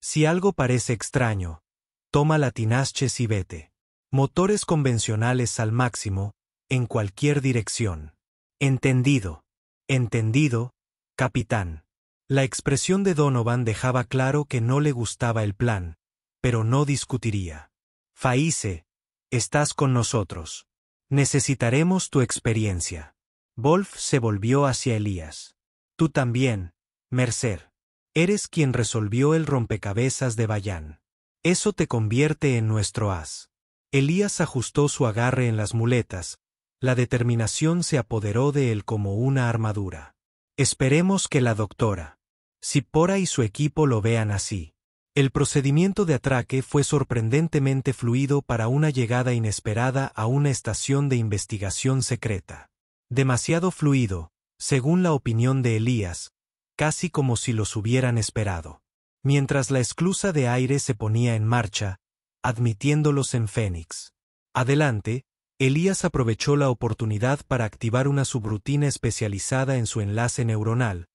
Si algo parece extraño, toma la Tinashes y vete. Motores convencionales al máximo, en cualquier dirección. Entendido. Entendido, capitán. La expresión de Donovan dejaba claro que no le gustaba el plan, pero no discutiría. Faize, estás con nosotros. Necesitaremos tu experiencia. Wolf se volvió hacia Elías. Tú también, Mercer. Eres quien resolvió el rompecabezas de Bayan. Eso te convierte en nuestro as. Elías ajustó su agarre en las muletas. La determinación se apoderó de él como una armadura. Esperemos que la doctora Zipporah y su equipo lo vean así. El procedimiento de atraque fue sorprendentemente fluido para una llegada inesperada a una estación de investigación secreta. Demasiado fluido, según la opinión de Elías, casi como si los hubieran esperado. Mientras la esclusa de aire se ponía en marcha, admitiéndolos en Fénix. Adelante, Elías aprovechó la oportunidad para activar una subrutina especializada en su enlace neuronal,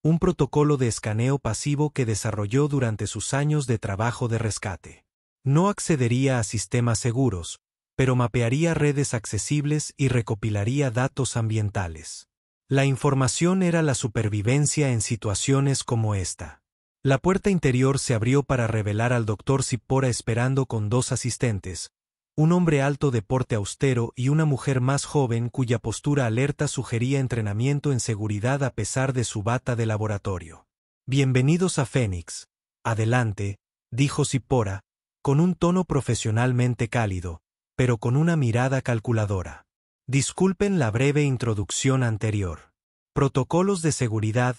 un protocolo de escaneo pasivo que desarrolló durante sus años de trabajo de rescate. No accedería a sistemas seguros, pero mapearía redes accesibles y recopilaría datos ambientales. La información era la supervivencia en situaciones como esta. La puerta interior se abrió para revelar al Dr. Zipporah esperando con dos asistentes, un hombre alto de porte austero y una mujer más joven cuya postura alerta sugería entrenamiento en seguridad a pesar de su bata de laboratorio. Bienvenidos a Fénix. Adelante, dijo Zipporah, con un tono profesionalmente cálido, pero con una mirada calculadora. Disculpen la breve introducción anterior. Protocolos de seguridad,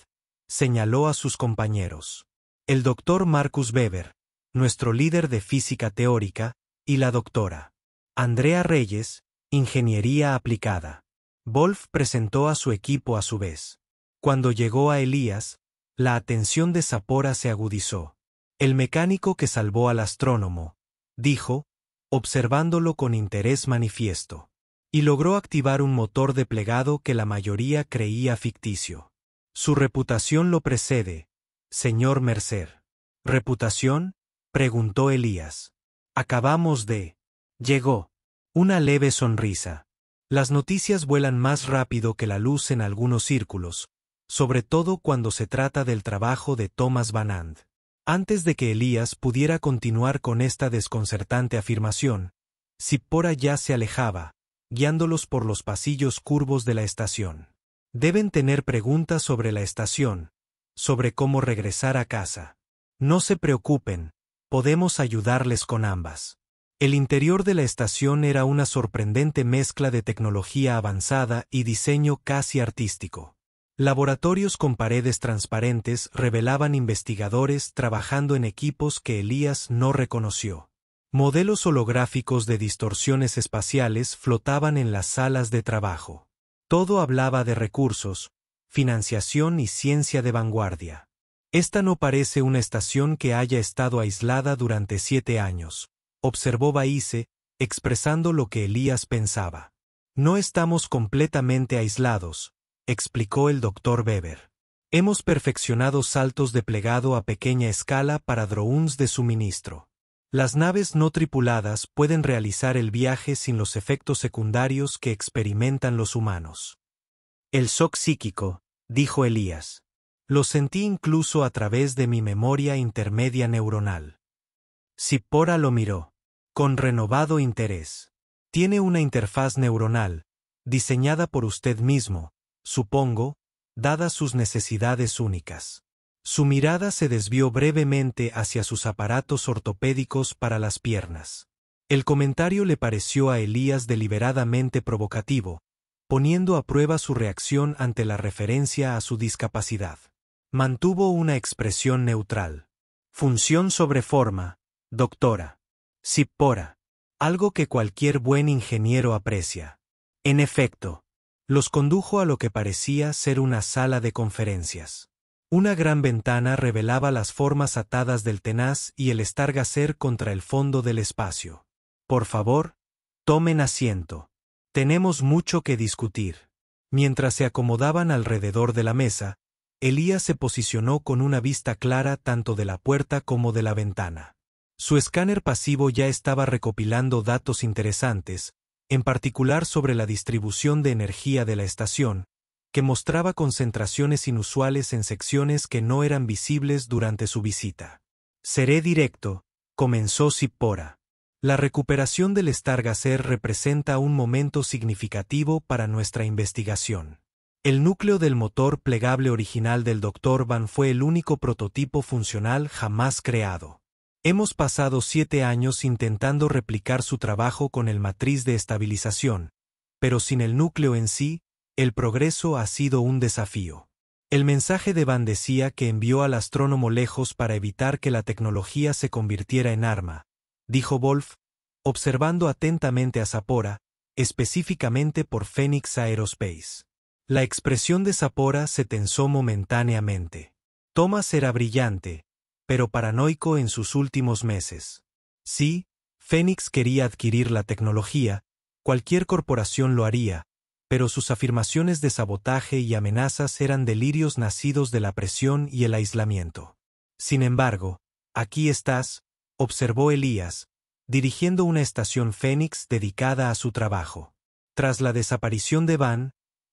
señaló a sus compañeros. El Dr. Marcus Weber, nuestro líder de física teórica, y la doctora Andrea Reyes, ingeniería aplicada. Wolf presentó a su equipo a su vez. Cuando llegó a Elías, la atención de Zipporah se agudizó. El mecánico que salvó al astrónomo, dijo, observándolo con interés manifiesto. Y logró activar un motor de plegado que la mayoría creía ficticio. Su reputación lo precede, señor Mercer. ¿Reputación?, preguntó Elías. Acabamos de... Llegó. Una leve sonrisa. Las noticias vuelan más rápido que la luz en algunos círculos, sobre todo cuando se trata del trabajo de Thomas Van And. Antes de que Elías pudiera continuar con esta desconcertante afirmación, Zippora ya se alejaba, guiándolos por los pasillos curvos de la estación. Deben tener preguntas sobre la estación, sobre cómo regresar a casa. No se preocupen, podemos ayudarles con ambas. El interior de la estación era una sorprendente mezcla de tecnología avanzada y diseño casi artístico. Laboratorios con paredes transparentes revelaban investigadores trabajando en equipos que Elías no reconoció. Modelos holográficos de distorsiones espaciales flotaban en las salas de trabajo. Todo hablaba de recursos, financiación y ciencia de vanguardia. Esta no parece una estación que haya estado aislada durante 7 años, observó Baise, expresando lo que Elías pensaba. No estamos completamente aislados, explicó el Dr. Weber. Hemos perfeccionado saltos de plegado a pequeña escala para drones de suministro. Las naves no tripuladas pueden realizar el viaje sin los efectos secundarios que experimentan los humanos. El shock psíquico, dijo Elías. Lo sentí incluso a través de mi memoria intermedia neuronal. Zippora lo miró, con renovado interés. Tiene una interfaz neuronal, diseñada por usted mismo, supongo, dadas sus necesidades únicas. Su mirada se desvió brevemente hacia sus aparatos ortopédicos para las piernas. El comentario le pareció a Elías deliberadamente provocativo, poniendo a prueba su reacción ante la referencia a su discapacidad. Mantuvo una expresión neutral. Función sobre forma, doctora. Zippora. Algo que cualquier buen ingeniero aprecia. En efecto, los condujo a lo que parecía ser una sala de conferencias. Una gran ventana revelaba las formas atadas del tenaz y el Stargazer contra el fondo del espacio. Por favor, tomen asiento. Tenemos mucho que discutir. Mientras se acomodaban alrededor de la mesa, Elías se posicionó con una vista clara tanto de la puerta como de la ventana. Su escáner pasivo ya estaba recopilando datos interesantes, en particular sobre la distribución de energía de la estación, que mostraba concentraciones inusuales en secciones que no eran visibles durante su visita. Seré directo, comenzó Zippora. La recuperación del Stargazer representa un momento significativo para nuestra investigación. El núcleo del motor plegable original del Dr. Van fue el único prototipo funcional jamás creado. Hemos pasado 7 años intentando replicar su trabajo con el matriz de estabilización, pero sin el núcleo en sí, el progreso ha sido un desafío. El mensaje de Van decía que envió al astrónomo lejos para evitar que la tecnología se convirtiera en arma, dijo Wolf, observando atentamente a Zippora, específicamente por Phoenix Aerospace. La expresión de Zippora se tensó momentáneamente. Thomas era brillante, pero paranoico en sus últimos meses. Sí, Phoenix quería adquirir la tecnología, cualquier corporación lo haría, pero sus afirmaciones de sabotaje y amenazas eran delirios nacidos de la presión y el aislamiento. Sin embargo, aquí estás, observó Elías, dirigiendo una estación Phoenix dedicada a su trabajo. Tras la desaparición de Van,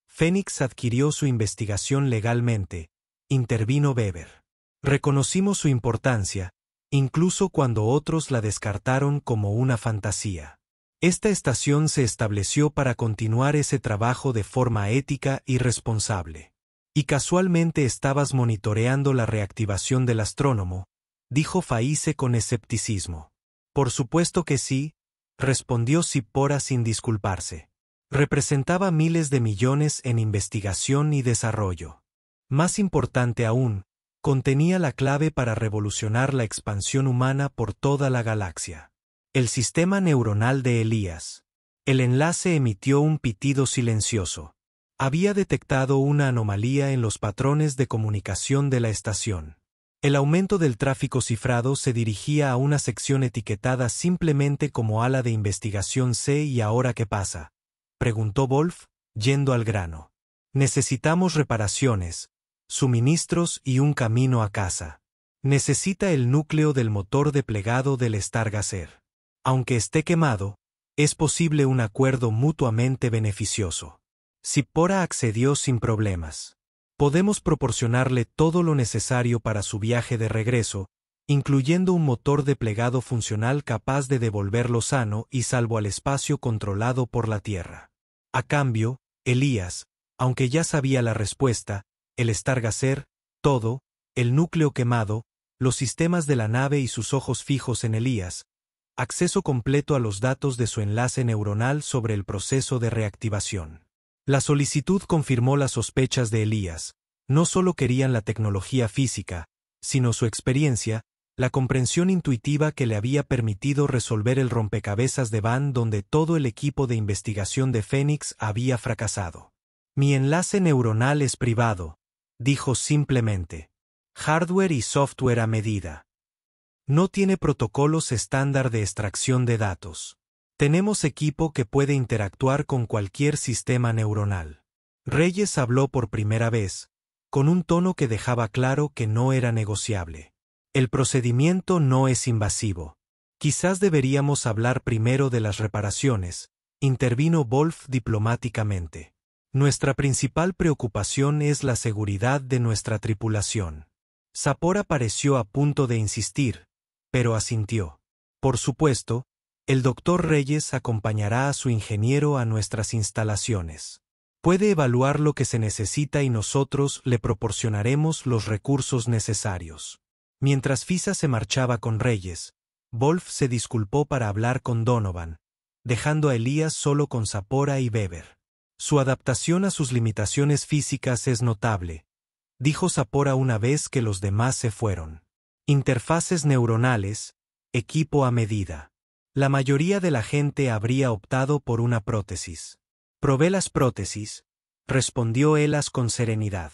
Phoenix adquirió su investigación legalmente, intervino Weber. Reconocimos su importancia, incluso cuando otros la descartaron como una fantasía. Esta estación se estableció para continuar ese trabajo de forma ética y responsable. Y casualmente estabas monitoreando la reactivación del astrónomo, dijo Faize con escepticismo. Por supuesto que sí, respondió Zippora sin disculparse. Representaba miles de millones en investigación y desarrollo. Más importante aún, contenía la clave para revolucionar la expansión humana por toda la galaxia. El sistema neuronal de Elías. El enlace emitió un pitido silencioso. Había detectado una anomalía en los patrones de comunicación de la estación. El aumento del tráfico cifrado se dirigía a una sección etiquetada simplemente como ala de investigación C. ¿Y ahora qué pasa?, preguntó Wolf, yendo al grano. Necesitamos reparaciones, suministros y un camino a casa. Necesita el núcleo del motor de plegado del Stargazer. Aunque esté quemado, es posible un acuerdo mutuamente beneficioso. Zippora accedió sin problemas. Podemos proporcionarle todo lo necesario para su viaje de regreso, incluyendo un motor de plegado funcional capaz de devolverlo sano y salvo al espacio controlado por la Tierra. A cambio, Elías, aunque ya sabía la respuesta, el Stargazer, todo, el núcleo quemado, los sistemas de la nave y sus ojos fijos en Elías, acceso completo a los datos de su enlace neuronal sobre el proceso de reactivación. La solicitud confirmó las sospechas de Elías. No solo querían la tecnología física, sino su experiencia, la comprensión intuitiva que le había permitido resolver el rompecabezas de Van donde todo el equipo de investigación de Fénix había fracasado. Mi enlace neuronal es privado, dijo simplemente. Hardware y software a medida. No tiene protocolos estándar de extracción de datos. Tenemos equipo que puede interactuar con cualquier sistema neuronal. Reyes habló por primera vez, con un tono que dejaba claro que no era negociable. El procedimiento no es invasivo. Quizás deberíamos hablar primero de las reparaciones, intervino Wolf diplomáticamente. Nuestra principal preocupación es la seguridad de nuestra tripulación. Sapora pareció a punto de insistir, pero asintió. Por supuesto, el Dr. Reyes acompañará a su ingeniero a nuestras instalaciones. Puede evaluar lo que se necesita y nosotros le proporcionaremos los recursos necesarios. Mientras Fisa se marchaba con Reyes, Wolf se disculpó para hablar con Donovan, dejando a Elías solo con Sapora y Weber. Su adaptación a sus limitaciones físicas es notable, dijo Sapora una vez que los demás se fueron. Interfaces neuronales, equipo a medida. La mayoría de la gente habría optado por una prótesis. Probé las prótesis, respondió Elas con serenidad.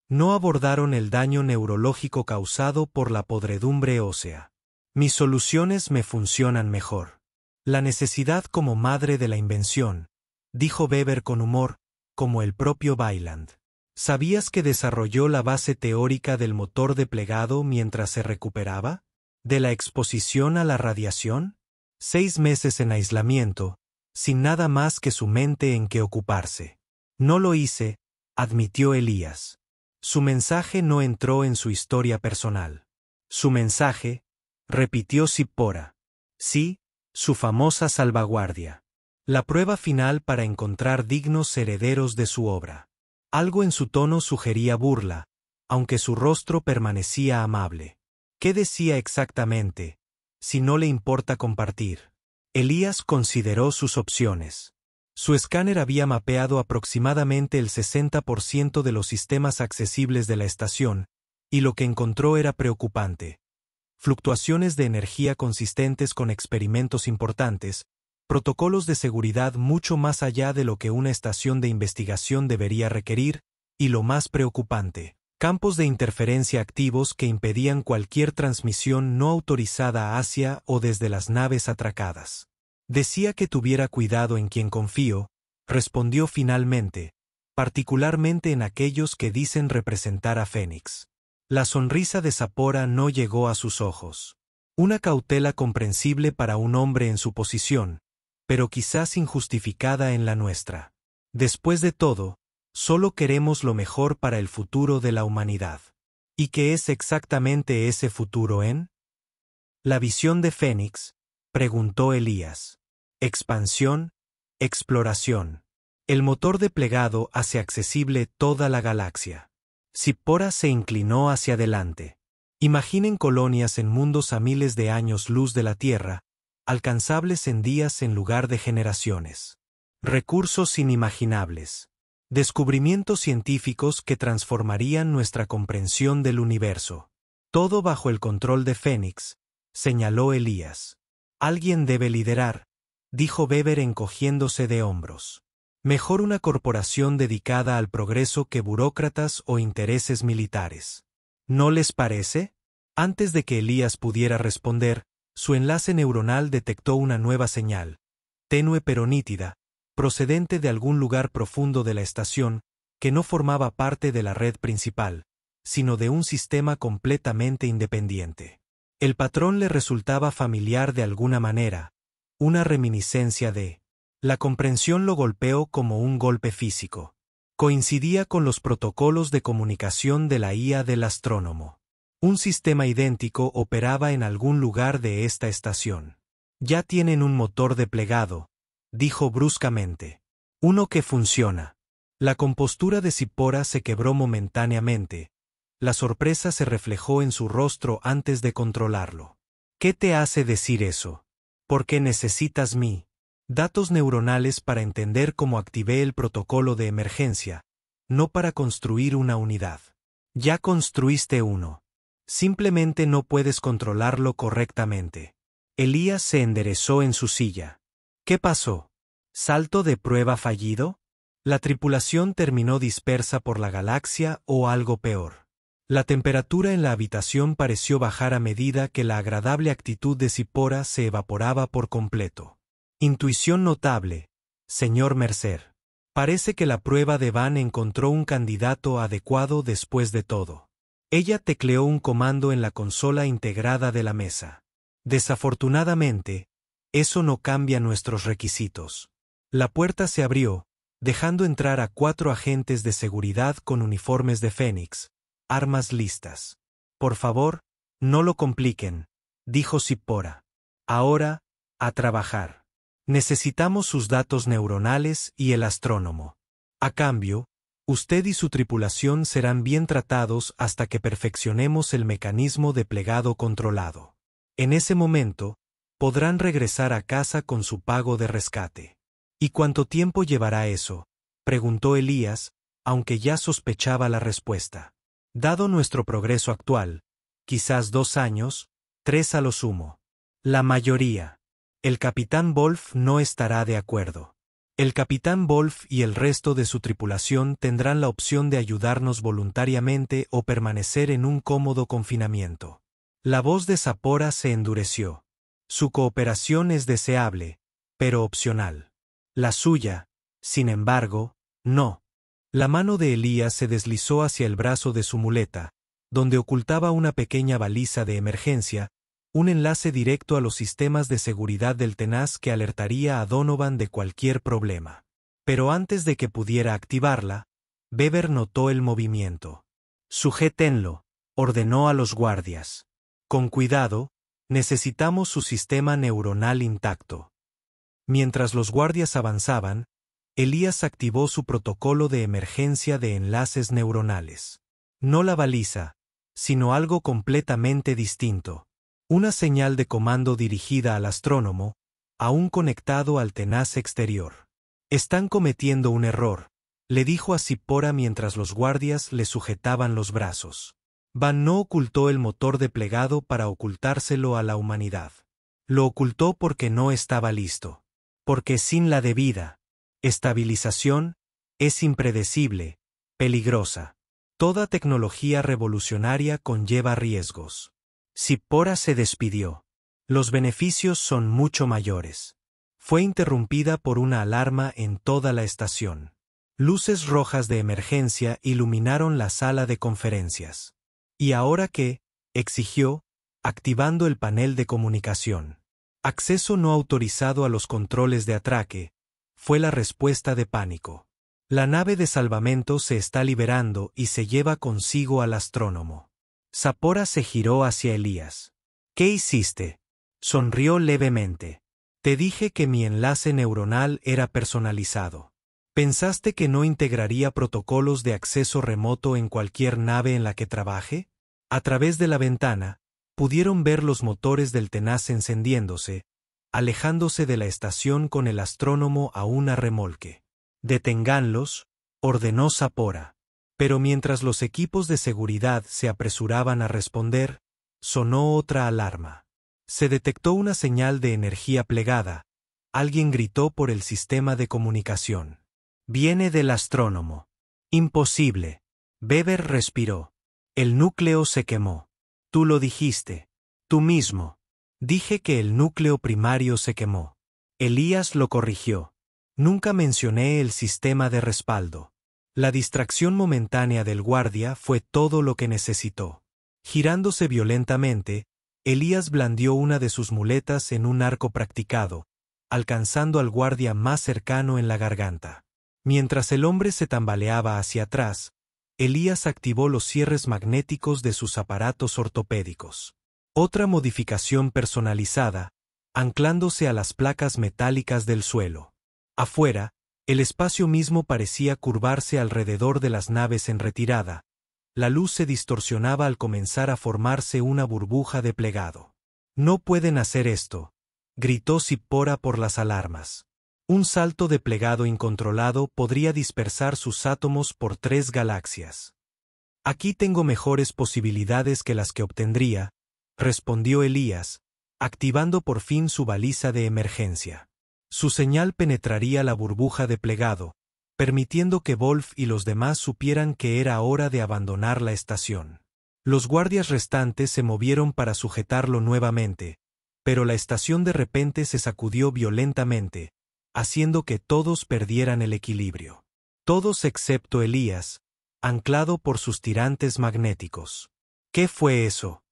No abordaron el daño neurológico causado por la podredumbre ósea. Mis soluciones me funcionan mejor. La necesidad como madre de la invención, dijo Weber con humor, como el propio Weiland. ¿Sabías que desarrolló la base teórica del motor de plegado mientras se recuperaba? ¿De la exposición a la radiación? 6 meses en aislamiento, sin nada más que su mente en que ocuparse. No lo hice, admitió Elías. Su mensaje no entró en su historia personal. Su mensaje, repitió Zippora. Sí, su famosa salvaguardia. La prueba final para encontrar dignos herederos de su obra. Algo en su tono sugería burla, aunque su rostro permanecía amable. ¿Qué decía exactamente? Si no le importa compartir. Elías consideró sus opciones. Su escáner había mapeado aproximadamente el 60% de los sistemas accesibles de la estación, y lo que encontró era preocupante. Fluctuaciones de energía consistentes con experimentos importantes, protocolos de seguridad mucho más allá de lo que una estación de investigación debería requerir, y lo más preocupante, campos de interferencia activos que impedían cualquier transmisión no autorizada hacia o desde las naves atracadas. Decía que tuviera cuidado en quien confío, respondió finalmente, particularmente en aquellos que dicen representar a Fénix. La sonrisa de Sapora no llegó a sus ojos. Una cautela comprensible para un hombre en su posición, pero quizás injustificada en la nuestra. Después de todo, solo queremos lo mejor para el futuro de la humanidad. ¿Y qué es exactamente ese futuro en? ¿La visión de Fénix?, preguntó Elías. Expansión, exploración. El motor de plegado hace accesible toda la galaxia. Zippora se inclinó hacia adelante. Imaginen colonias en mundos a miles de años luz de la Tierra, alcanzables en días en lugar de generaciones. Recursos inimaginables. Descubrimientos científicos que transformarían nuestra comprensión del universo. Todo bajo el control de Fénix, señaló Elías. Alguien debe liderar, dijo Weber encogiéndose de hombros. Mejor una corporación dedicada al progreso que burócratas o intereses militares. ¿No les parece? Antes de que Elías pudiera responder, su enlace neuronal detectó una nueva señal, tenue pero nítida, procedente de algún lugar profundo de la estación, que no formaba parte de la red principal, sino de un sistema completamente independiente. El patrón le resultaba familiar de alguna manera, una reminiscencia de... La comprensión lo golpeó como un golpe físico. Coincidía con los protocolos de comunicación de la IA del astrónomo. Un sistema idéntico operaba en algún lugar de esta estación. Ya tienen un motor de plegado, dijo bruscamente. Uno que funciona. La compostura de Zippora se quebró momentáneamente. La sorpresa se reflejó en su rostro antes de controlarlo. ¿Qué te hace decir eso? Porque necesitas datos neuronales para entender cómo activé el protocolo de emergencia, no para construir una unidad. Ya construiste uno. Simplemente no puedes controlarlo correctamente. Elías se enderezó en su silla. ¿Qué pasó? ¿Salto de prueba fallido? ¿La tripulación terminó dispersa por la galaxia o algo peor? La temperatura en la habitación pareció bajar a medida que la agradable actitud de Zippora se evaporaba por completo. Intuición notable, señor Mercer. Parece que la prueba de Van encontró un candidato adecuado después de todo. Ella tecleó un comando en la consola integrada de la mesa. Desafortunadamente, eso no cambia nuestros requisitos. La puerta se abrió, dejando entrar a 4 agentes de seguridad con uniformes de Fénix, armas listas. Por favor, no lo compliquen, dijo Zippora. Ahora, a trabajar. Necesitamos sus datos neuronales y el astrónomo. A cambio, usted y su tripulación serán bien tratados hasta que perfeccionemos el mecanismo de plegado controlado. En ese momento, podrán regresar a casa con su pago de rescate. ¿Y cuánto tiempo llevará eso?, preguntó Elías, aunque ya sospechaba la respuesta. Dado nuestro progreso actual, quizás 2 años, 3 a lo sumo. La mayoría. El capitán Wolf no estará de acuerdo. El capitán Wolf y el resto de su tripulación tendrán la opción de ayudarnos voluntariamente o permanecer en un cómodo confinamiento. La voz de Zippora se endureció. Su cooperación es deseable, pero opcional. La suya, sin embargo, no. La mano de Elías se deslizó hacia el brazo de su muleta, donde ocultaba una pequeña baliza de emergencia, un enlace directo a los sistemas de seguridad del Tenaz que alertaría a Donovan de cualquier problema. Pero antes de que pudiera activarla, Weber notó el movimiento. Sujétenlo, ordenó a los guardias. Con cuidado, necesitamos su sistema neuronal intacto. Mientras los guardias avanzaban, Elías activó su protocolo de emergencia de enlaces neuronales. No la baliza, sino algo completamente distinto. Una señal de comando dirigida al astrónomo, aún conectado al Tenaz exterior. Están cometiendo un error, le dijo a Zippora mientras los guardias le sujetaban los brazos. Van no ocultó el motor de plegado para ocultárselo a la humanidad. Lo ocultó porque no estaba listo. Porque sin la debida estabilización, es impredecible, peligrosa. Toda tecnología revolucionaria conlleva riesgos. Zippora se despidió. Los beneficios son mucho mayores. Fue interrumpida por una alarma en toda la estación. Luces rojas de emergencia iluminaron la sala de conferencias. ¿Y ahora qué?, exigió, activando el panel de comunicación. Acceso no autorizado a los controles de atraque, fue la respuesta de pánico. La nave de salvamento se está liberando y se lleva consigo al astrónomo. Zippora se giró hacia Elías. ¿Qué hiciste? Sonrió levemente. Te dije que mi enlace neuronal era personalizado. ¿Pensaste que no integraría protocolos de acceso remoto en cualquier nave en la que trabaje? A través de la ventana, pudieron ver los motores del Tenaz encendiéndose, alejándose de la estación con el astrónomo a una remolque. Deténganlos, ordenó Zippora. Pero mientras los equipos de seguridad se apresuraban a responder, sonó otra alarma. Se detectó una señal de energía plegada. Alguien gritó por el sistema de comunicación. Viene del astrónomo. Imposible. Weber respiró. El núcleo se quemó. Tú lo dijiste. Tú mismo. Dije que el núcleo primario se quemó. Elías lo corrigió. Nunca mencioné el sistema de respaldo. La distracción momentánea del guardia fue todo lo que necesitó. Girándose violentamente, Elías blandió una de sus muletas en un arco practicado, alcanzando al guardia más cercano en la garganta. Mientras el hombre se tambaleaba hacia atrás, Elías activó los cierres magnéticos de sus aparatos ortopédicos. Otra modificación personalizada, anclándose a las placas metálicas del suelo. Afuera, el espacio mismo parecía curvarse alrededor de las naves en retirada. La luz se distorsionaba al comenzar a formarse una burbuja de plegado. «No pueden hacer esto», gritó Zippora por las alarmas. Un salto de plegado incontrolado podría dispersar sus átomos por 3 galaxias. «Aquí tengo mejores posibilidades que las que obtendría», respondió Elías, activando por fin su baliza de emergencia. Su señal penetraría la burbuja de plegado, permitiendo que Wolf y los demás supieran que era hora de abandonar la estación. Los guardias restantes se movieron para sujetarlo nuevamente, pero la estación de repente se sacudió violentamente, haciendo que todos perdieran el equilibrio. Todos excepto Elías, anclado por sus tirantes magnéticos. ¿Qué fue eso?,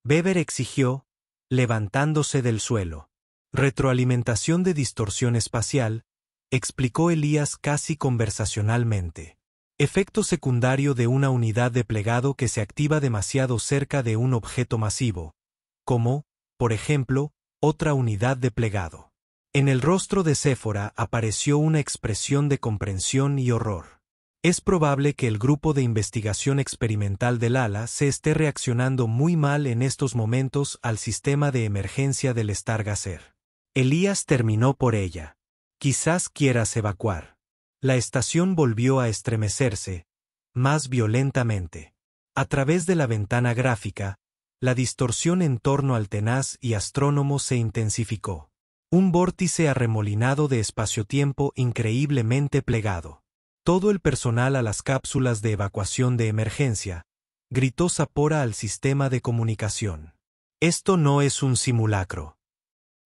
Weber exigió, levantándose del suelo. Retroalimentación de distorsión espacial, explicó Elías casi conversacionalmente. Efecto secundario de una unidad de plegado que se activa demasiado cerca de un objeto masivo, como, por ejemplo, otra unidad de plegado. En el rostro de Séfora apareció una expresión de comprensión y horror. Es probable que el grupo de investigación experimental del ALA se esté reaccionando muy mal en estos momentos al sistema de emergencia del Stargazer. Elías terminó por ella. Quizás quieras evacuar. La estación volvió a estremecerse, más violentamente. A través de la ventana gráfica, la distorsión en torno al tenaz y astrónomo se intensificó. Un vórtice arremolinado de espacio-tiempo increíblemente plegado. Todo el personal a las cápsulas de evacuación de emergencia, gritó Zippora al sistema de comunicación. Esto no es un simulacro.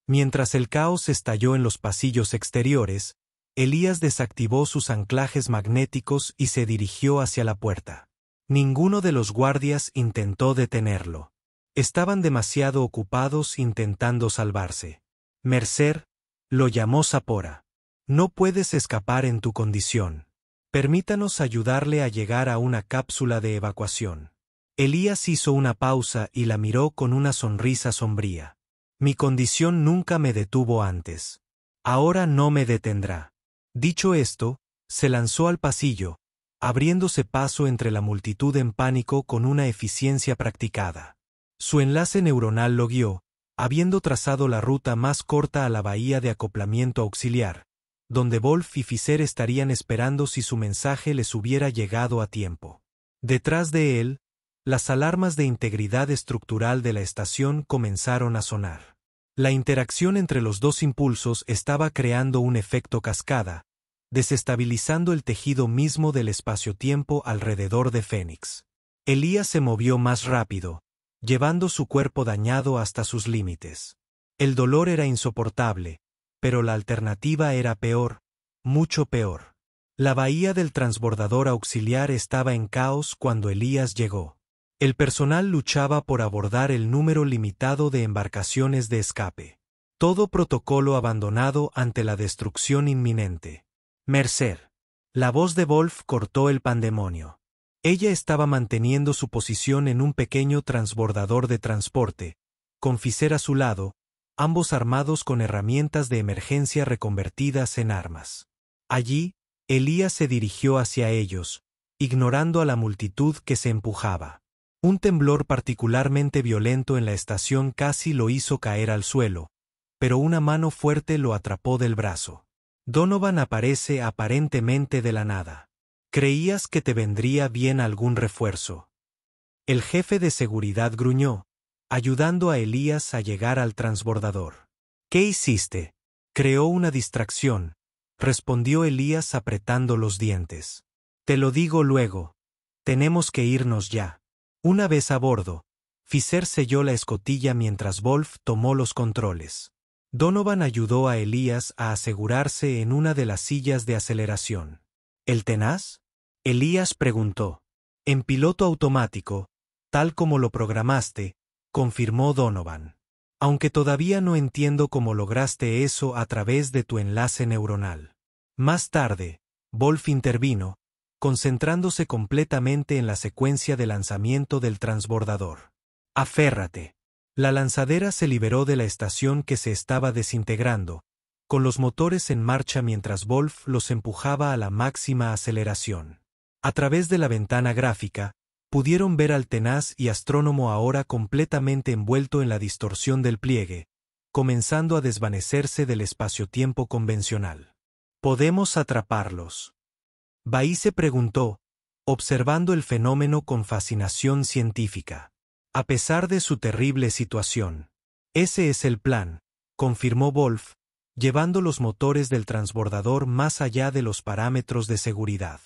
Mientras el caos estalló en los pasillos exteriores, Elías desactivó sus anclajes magnéticos y se dirigió hacia la puerta. Ninguno de los guardias intentó detenerlo. Estaban demasiado ocupados intentando salvarse. «Mercer», lo llamó Zippora. «No puedes escapar en tu condición. Permítanos ayudarle a llegar a una cápsula de evacuación». Elías hizo una pausa y la miró con una sonrisa sombría. «Mi condición nunca me detuvo antes. Ahora no me detendrá». Dicho esto, se lanzó al pasillo, abriéndose paso entre la multitud en pánico con una eficiencia practicada. Su enlace neuronal lo guió, habiendo trazado la ruta más corta a la bahía de acoplamiento auxiliar, donde Wolf y Fisher estarían esperando si su mensaje les hubiera llegado a tiempo. Detrás de él, las alarmas de integridad estructural de la estación comenzaron a sonar. La interacción entre los dos impulsos estaba creando un efecto cascada, desestabilizando el tejido mismo del espacio-tiempo alrededor de Fénix. Elías se movió más rápido, llevando su cuerpo dañado hasta sus límites. El dolor era insoportable, pero la alternativa era peor, mucho peor. La bahía del transbordador auxiliar estaba en caos cuando Elías llegó. El personal luchaba por abordar el número limitado de embarcaciones de escape. Todo protocolo abandonado ante la destrucción inminente. «Mercer». La voz de Wolf cortó el pandemonio. Ella estaba manteniendo su posición en un pequeño transbordador de transporte, con Fisher a su lado, ambos armados con herramientas de emergencia reconvertidas en armas. Allí, Elías se dirigió hacia ellos, ignorando a la multitud que se empujaba. Un temblor particularmente violento en la estación casi lo hizo caer al suelo, pero una mano fuerte lo atrapó del brazo. Donovan aparece aparentemente de la nada. «¿Creías que te vendría bien algún refuerzo?». El jefe de seguridad gruñó, ayudando a Elías a llegar al transbordador. «¿Qué hiciste?». «Creó una distracción», respondió Elías apretando los dientes. «Te lo digo luego. Tenemos que irnos ya». Una vez a bordo, Fisher selló la escotilla mientras Wolf tomó los controles. Donovan ayudó a Elías a asegurarse en una de las sillas de aceleración. «¿El tenaz?», Elías preguntó. «En piloto automático, tal como lo programaste», confirmó Donovan. «Aunque todavía no entiendo cómo lograste eso a través de tu enlace neuronal». Más tarde, Wolf intervino, concentrándose completamente en la secuencia de lanzamiento del transbordador. «Aférrate». La lanzadera se liberó de la estación que se estaba desintegrando, con los motores en marcha mientras Wolf los empujaba a la máxima aceleración. A través de la ventana gráfica, pudieron ver al tenaz y astrónomo ahora completamente envuelto en la distorsión del pliegue, comenzando a desvanecerse del espacio-tiempo convencional. «¿Podemos atraparlos?», Baí se preguntó, observando el fenómeno con fascinación científica. A pesar de su terrible situación. «Ese es el plan», confirmó Wolf, llevando los motores del transbordador más allá de los parámetros de seguridad.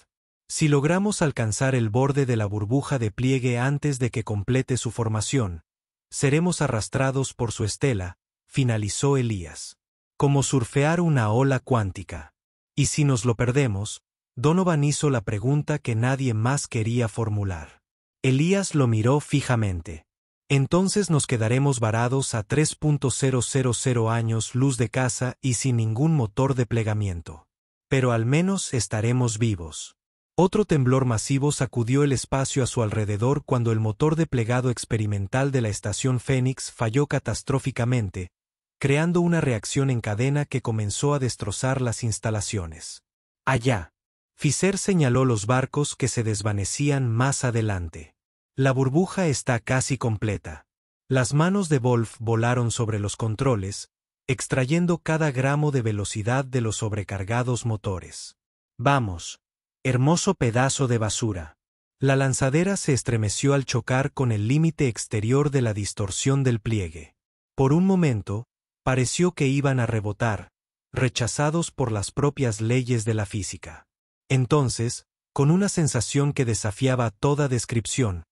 «Si logramos alcanzar el borde de la burbuja de pliegue antes de que complete su formación, seremos arrastrados por su estela», finalizó Elías. «Como surfear una ola cuántica». «¿Y si nos lo perdemos?», Donovan hizo la pregunta que nadie más quería formular. Elías lo miró fijamente. «Entonces nos quedaremos varados a 3.000 años luz de casa y sin ningún motor de plegamiento. Pero al menos estaremos vivos». Otro temblor masivo sacudió el espacio a su alrededor cuando el motor de plegado experimental de la estación Fénix falló catastróficamente, creando una reacción en cadena que comenzó a destrozar las instalaciones. «Allá». Fisher señaló los barcos que se desvanecían más adelante. «La burbuja está casi completa». Las manos de Wolf volaron sobre los controles, extrayendo cada gramo de velocidad de los sobrecargados motores. «Vamos. Hermoso pedazo de basura». La lanzadera se estremeció al chocar con el límite exterior de la distorsión del pliegue. Por un momento, pareció que iban a rebotar, rechazados por las propias leyes de la física. Entonces, con una sensación que desafiaba toda descripción,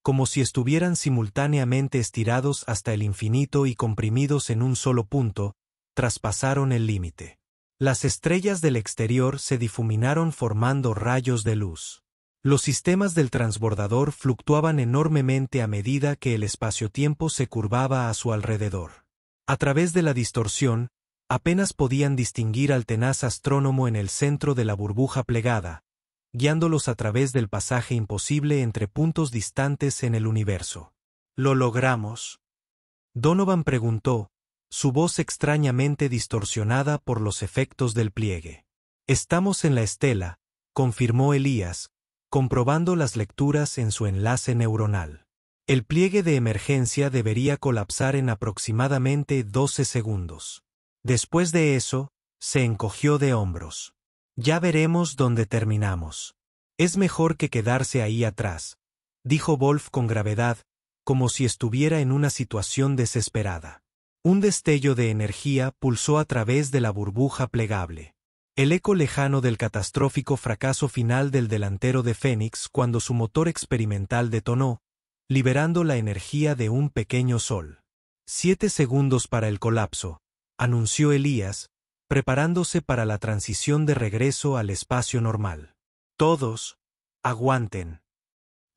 como si estuvieran simultáneamente estirados hasta el infinito y comprimidos en un solo punto, traspasaron el límite. Las estrellas del exterior se difuminaron formando rayos de luz. Los sistemas del transbordador fluctuaban enormemente a medida que el espacio-tiempo se curvaba a su alrededor. A través de la distorsión, apenas podían distinguir al tenaz astrónomo en el centro de la burbuja plegada, guiándolos a través del pasaje imposible entre puntos distantes en el universo. «¿Lo logramos?», Donovan preguntó, su voz extrañamente distorsionada por los efectos del pliegue. «Estamos en la estela», confirmó Elías, comprobando las lecturas en su enlace neuronal. «El pliegue de emergencia debería colapsar en aproximadamente 12 segundos. Después de eso, se encogió de hombros. «Ya veremos dónde terminamos. Es mejor que quedarse ahí atrás», dijo Wolf con gravedad, como si estuviera en una situación desesperada. Un destello de energía pulsó a través de la burbuja plegable. El eco lejano del catastrófico fracaso final del delantero de Fénix cuando su motor experimental detonó, liberando la energía de un pequeño sol. 7 segundos para el colapso, anunció Elías, preparándose para la transición de regreso al espacio normal. «Todos, aguanten».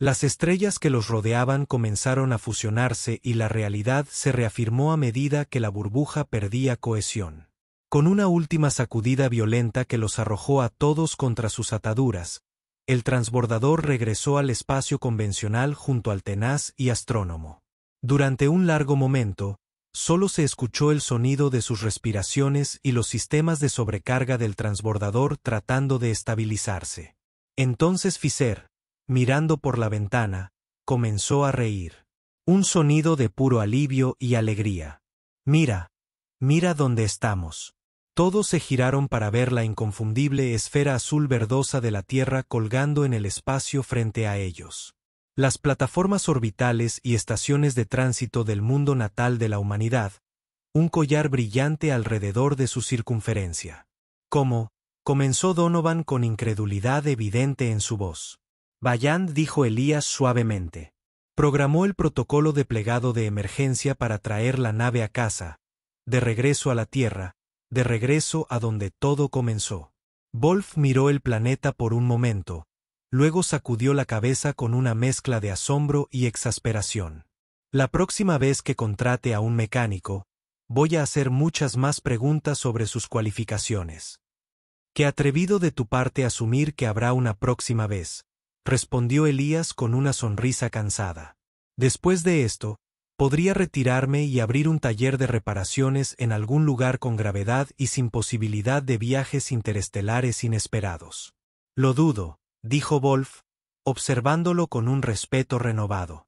Las estrellas que los rodeaban comenzaron a fusionarse y la realidad se reafirmó a medida que la burbuja perdía cohesión. Con una última sacudida violenta que los arrojó a todos contra sus ataduras, el transbordador regresó al espacio convencional junto al tenaz y astrónomo. Durante un largo momento, solo se escuchó el sonido de sus respiraciones y los sistemas de sobrecarga del transbordador tratando de estabilizarse. Entonces Fisher, mirando por la ventana, comenzó a reír. Un sonido de puro alivio y alegría. «Mira, mira dónde estamos». Todos se giraron para ver la inconfundible esfera azul verdosa de la Tierra colgando en el espacio frente a ellos. Las plataformas orbitales y estaciones de tránsito del mundo natal de la humanidad, un collar brillante alrededor de su circunferencia. «¿Cómo?», comenzó Donovan con incredulidad evidente en su voz. «Bayand», dijo Elías suavemente. «Programó el protocolo de plegado de emergencia para traer la nave a casa, de regreso a la Tierra, de regreso a donde todo comenzó». Wolf miró el planeta por un momento, luego sacudió la cabeza con una mezcla de asombro y exasperación. «La próxima vez que contrate a un mecánico, voy a hacer muchas más preguntas sobre sus cualificaciones». Qué atrevido de tu parte asumir que habrá una próxima vez, respondió Elías con una sonrisa cansada. Después de esto, podría retirarme y abrir un taller de reparaciones en algún lugar con gravedad y sin posibilidad de viajes interestelares inesperados. Lo dudo, dijo Wolf, observándolo con un respeto renovado.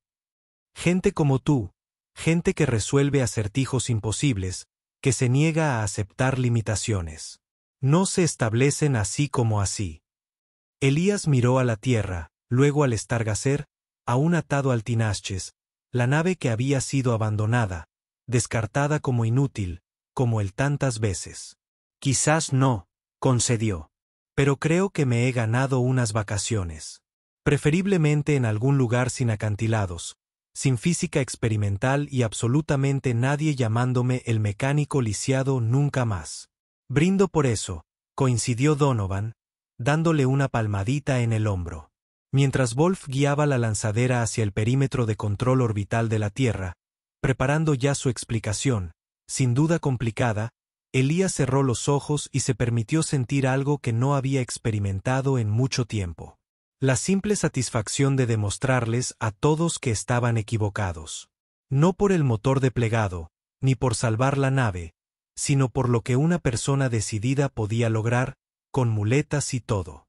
Gente como tú, gente que resuelve acertijos imposibles, que se niega a aceptar limitaciones. No se establecen así como así. Elías miró a la tierra, luego al Stargazer, aún atado al Tinashes, la nave que había sido abandonada, descartada como inútil, como él tantas veces. Quizás no, concedió. Pero creo que me he ganado unas vacaciones. Preferiblemente en algún lugar sin acantilados, sin física experimental y absolutamente nadie llamándome el mecánico lisiado nunca más. Brindo por eso, coincidió Donovan, dándole una palmadita en el hombro. Mientras Wolf guiaba la lanzadera hacia el perímetro de control orbital de la Tierra, preparando ya su explicación, sin duda complicada, Elías cerró los ojos y se permitió sentir algo que no había experimentado en mucho tiempo. La simple satisfacción de demostrarles a todos que estaban equivocados. No por el motor desplegado, ni por salvar la nave, sino por lo que una persona decidida podía lograr, con muletas y todo.